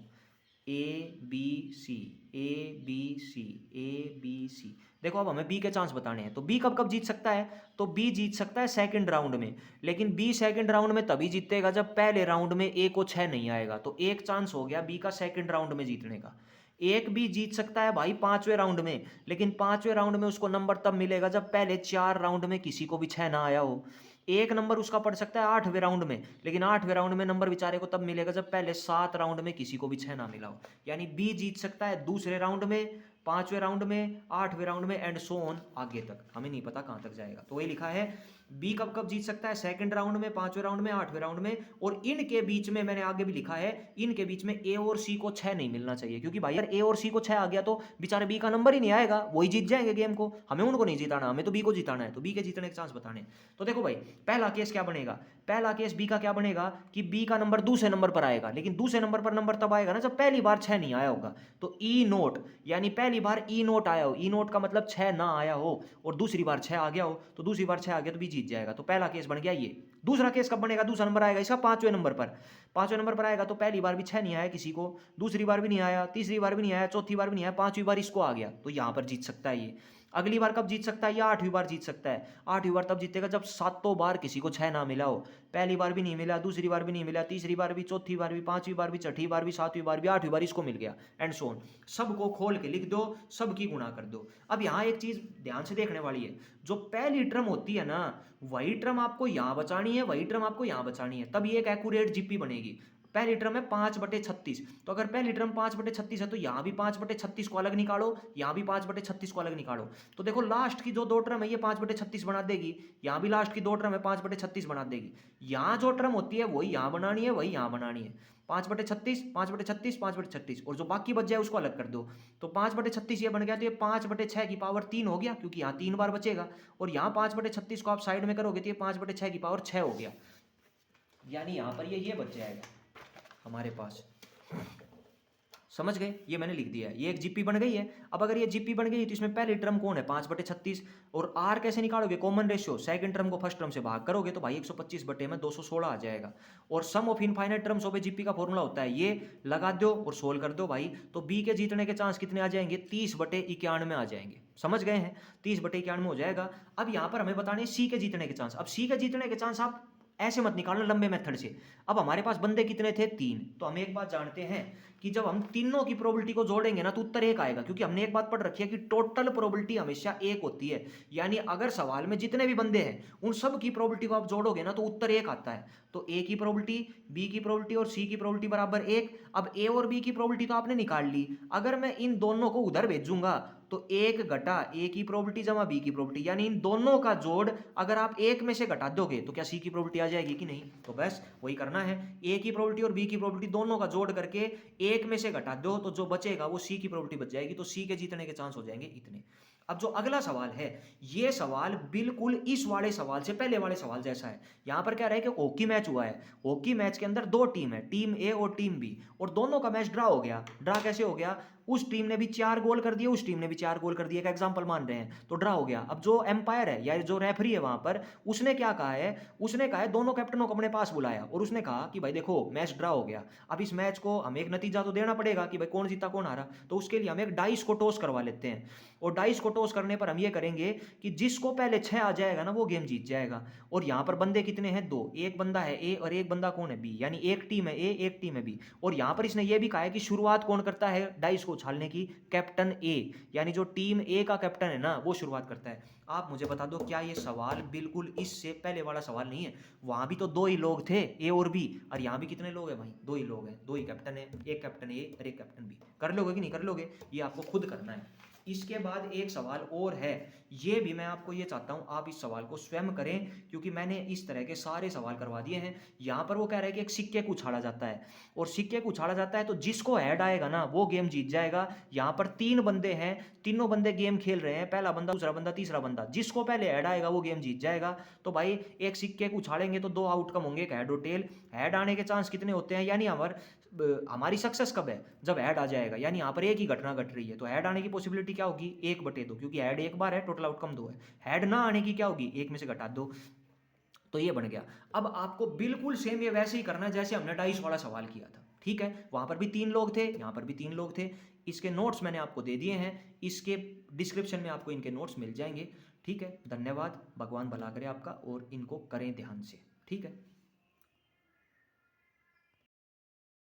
A B C, A B C, A B C. देखो अब हमें बी के चांस बताने हैं, तो बी कब कब जीत सकता है, तो बी जीत सकता है सेकंड राउंड में। लेकिन बी सेकंड राउंड में तभी जीतेगा जब पहले राउंड में ए को 6 नहीं आएगा, तो एक चांस हो गया बी का सेकंड राउंड में जीतने का। एक भी जीत सकता है भाई 5वें राउंड में, लेकिन 5वें राउंड में उसको नंबर तब मिलेगा जब पहले 4 राउंड में किसी को भी 6 ना आया हो। एक नंबर उसका पड़ सकता है 8वें राउंड में, लेकिन 8वें राउंड में नंबर बेचारे को तब मिलेगा जब पहले 7 राउंड में किसी को भी 6 ना मिला हो। यानी बी जीत सकता है दूसरे राउंड में, 5वें राउंड में, 8वें राउंड में एंड सो ऑन आगे तक, हमें नहीं पता कहां तक जाएगा। तो वही लिखा है बी कब कब जीत सकता है, सेकंड राउंड में, 5वें राउंड में, 8वें राउंड में। और इनके बीच में मैंने आगे भी लिखा है, इनके बीच में ए और सी को 6 नहीं मिलना चाहिए, क्योंकि भाई यार ए और सी को 6 आ गया तो बेचारे बी का नंबर ही नहीं आएगा, वही जीत जाएंगे गेम को। हमें उनको नहीं जिताना, हमें तो बी को जिताना है, तो बी के जीतने के चांस बताने। तो देखो भाई पहला केस क्या बनेगा, पहला केस बी का क्या बनेगा कि बी का नंबर दूसरे नंबर पर आएगा, लेकिन दूसरे नंबर पर नंबर तब आएगा ना जब पहली बार 6 नहीं आया होगा। तो ई नोट, यानी पहली बार ई नोट आया हो, ई नोट का मतलब 6 ना आया हो, और दूसरी बार 6 आ गया हो, तो दूसरी बार 6 आ गया तो बी जीत जाएगा। तो पहला केस बन गया ये। दूसरा केस कब बनेगा, दूसरा नंबर आएगा इसका 5वें नंबर पर। 5वें नंबर पर आएगा तो पहली बार भी 6 नहीं आया किसी को, दूसरी बार भी नहीं आया, तीसरी बार भी नहीं आया, चौथी बार भी नहीं आया, 5वीं बार इसको आ गया, तो यहां पर जीत सकता है ये। अगली बार कब जीत सकता है, या 8वीं बार जीत सकता है। 8वीं बार तब जीतेगा जब 7 बार किसी को 6 ना मिला हो, पहली बार भी नहीं मिला, दूसरी बार भी नहीं मिला, तीसरी बार भी, चौथी बार भी, 5वीं बार भी, छठी बार भी, 7वीं बार भी, 8वीं बार इसको मिल गया एंड सो ऑन। सबको खोल के लिख दो, सबकी गुणा कर दो। अब यहाँ एक चीज ध्यान से देखने वाली है, जो पहली टर्म होती है ना, वही टर्म आपको यहाँ बचानी है, वही टर्म आपको यहाँ बचानी है, तब ये एक एक्यूरेट जीपी बनेगी। पहली टर्म है 5/36, तो अगर पहली टर्म 5/36 है तो यहाँ भी 5/36 को अलग निकालो, यहाँ भी 5/36 को अलग निकालो। तो देखो लास्ट की जो 2 टर्म है ये 5/36 बना देगी, यहाँ भी लास्ट की 2 टर्म है 5/36 बना देगी। यहाँ जो टर्म होती है वही यहाँ बनानी है, वही यहाँ बनानी है। 5/36, 5/36, 5/36, और जो बाकी बच जाए उसको अलग कर दो। तो 5/36 ये बन गया, तो ये 5/6 की पावर 3 हो गया, क्योंकि यहाँ 3 बार बचेगा। और यहाँ 5/36 को आप साइड में करोगे तो ये 5/6 की पावर 6 हो गया, यानी यहाँ पर ये बच जाएगा हमारे पास। समझ गए, ये मैंने लिख दिया है, ये एक जीपी बन गई है। अब अगर ये जीपी बन गई तो इसमें पहली टर्म कौन है, 5/36, और आर कैसे निकालोगे, कॉमन रेशियो, सेकंड टर्म को फर्स्ट टर्म से भाग करोगे तो भाई 125/216 आ जाएगा। और sum of infinite terms of a GP का फॉर्मूला होता है, ये लगा दो और सोल्व कर दो भाई, तो बी के जीतने के चांस कितने आ जाएंगे, 30/91 आ जाएंगे। समझ गए हैं, 30/91 हो जाएगा। अब यहाँ पर हमें बताने सी के जीतने के चांस। अब सी के जीतने के चांस आप ऐसे मत निकालना लंबे मेथड से। अब हमारे पास बंदे कितने थे, 3, तो हम एक बात जानते हैं कि जब हम तीनों की प्रोबेबिलिटी को जोड़ेंगे ना तो उत्तर 1 आएगा, क्योंकि हमने एक बात पढ़ रखी है कि टोटल प्रोबेबिलिटी हमेशा 1 होती है। यानी अगर सवाल में जितने भी बंदे हैं उन सब की प्रोबेबिलिटी को आप जोड़ोगे ना तो उत्तर 1 आता है। तो ए की प्रोबेबिलिटी, बी की प्रोबेबिलिटी और सी की प्रोबेबिलिटी बराबर 1। अब ए और बी की प्रोबेबिलिटी तो आपने निकाल ली, अगर मैं इन दोनों को उधर भेजूंगा तो एक घटा ए की प्रोबेबिलिटी जमा बी की प्रोबेबिलिटी, यानी इन दोनों का जोड़ अगर आप एक में से घटा दोगे तो क्या सी की प्रोबेबिलिटी आ जाएगी कि नहीं? तो बस वही करना है, ए की प्रोबेबिलिटी और बी की प्रोबेबिलिटी दोनों का जोड़ करके एक में से घटा दो तो जो बचेगा वो सी की प्रोबेबिलिटी बच जाएगी, तो सी के जीतने के चांस हो जाएंगे इतने। अब जो अगला सवाल है, ये सवाल बिल्कुल इस वाले सवाल से पहले वाले सवाल जैसा है। यहां पर क्या रहा है कि हॉकी मैच हुआ है, हॉकी मैच के अंदर दो टीम है, टीम ए और टीम बी, और दोनों का मैच ड्रा हो गया। ड्रा कैसे हो गया? उस टीम ने भी 4 गोल कर दिए, उस टीम ने भी 4 गोल कर दिए, का एग्जांपल मान रहे हैं, तो ड्रा हो गया। अब जो एम्पायर है या जो रेफरी है वहां पर, उसने क्या कहा है? उसने कहा है दोनों कैप्टनों को अपने पास बुलाया और उसने कहा कि भाई देखो मैच ड्रा हो गया, अब इस मैच को हमें एक नतीजा तो देना पड़ेगा कि भाई कौन जीता कौन हारा। तो उसके लिए हम एक डाइस को टॉस करवा लेते हैं, और डाइस को टॉस करने पर हम ये करेंगे कि जिसको पहले 6 आ जाएगा ना वो गेम जीत जाएगा। और यहाँ पर बंदे कितने हैं? 2, एक बंदा है ए और एक बंदा कौन है? बी, यानी एक टीम है ए एक टीम है बी। और यहाँ पर इसने ये भी कहा है कि शुरुआत कौन करता है डाइस को उछालने की? कैप्टन ए, यानी जो टीम ए का कैप्टन है ना वो शुरुआत करता है। आप मुझे बता दो क्या ये सवाल बिल्कुल इससे पहले वाला सवाल नहीं है? वहां भी तो 2 ही लोग थे, ए और बी, और यहाँ भी कितने लोग हैं भाई? 2 ही लोग हैं, 2 ही कैप्टन है, एक कैप्टन ए और एक कैप्टन बी। कर लोगे कि नहीं कर लोगे? ये आपको खुद करना है। इसके बाद एक सवाल और है, ये भी मैं आपको ये चाहता हूं आप इस सवाल को स्वयं करें, क्योंकि मैंने इस तरह के सारे सवाल करवा दिए हैं। यहां पर वो कह रहा है कि एक सिक्के को उछाला जाता है, और सिक्के को उछाला जाता है तो जिसको हेड आएगा ना वो गेम जीत जाएगा। यहां पर 3 बंदे हैं, तीनों बंदे गेम खेल रहे हैं, पहला बंदा दूसरा बंदा तीसरा बंदा, जिसको पहले हेड आएगा वो गेम जीत जाएगा। तो भाई एक सिक्के को उछालेंगे तो 2 आउटकम होंगे, एक हेड और टेल। हेड आने के चांस कितने होते हैं? यानी हमारी सक्सेस कब है? जब ऐड आ जाएगा, यानी यहाँ पर एक ही घटना घट रही है, तो ऐड आने की पॉसिबिलिटी क्या होगी? 1/2, क्योंकि ऐड एक बार है, टोटल आउटकम 2 है। ऐड ना आने की क्या होगी? 1 में से घटा 2। तो ये बन गया। अब आपको बिल्कुल सेम ये वैसे ही करना है जैसे हमने डाइस वाला सवाल किया था, ठीक है? वहां पर भी 3 लोग थे, यहाँ पर भी 3 लोग थे। इसके नोट्स मैंने आपको दे दिए हैं, इसके डिस्क्रिप्शन में आपको इनके नोट्स मिल जाएंगे, ठीक है? धन्यवाद, भगवान भला करे आपका, और इनको करें ध्यान से, ठीक है?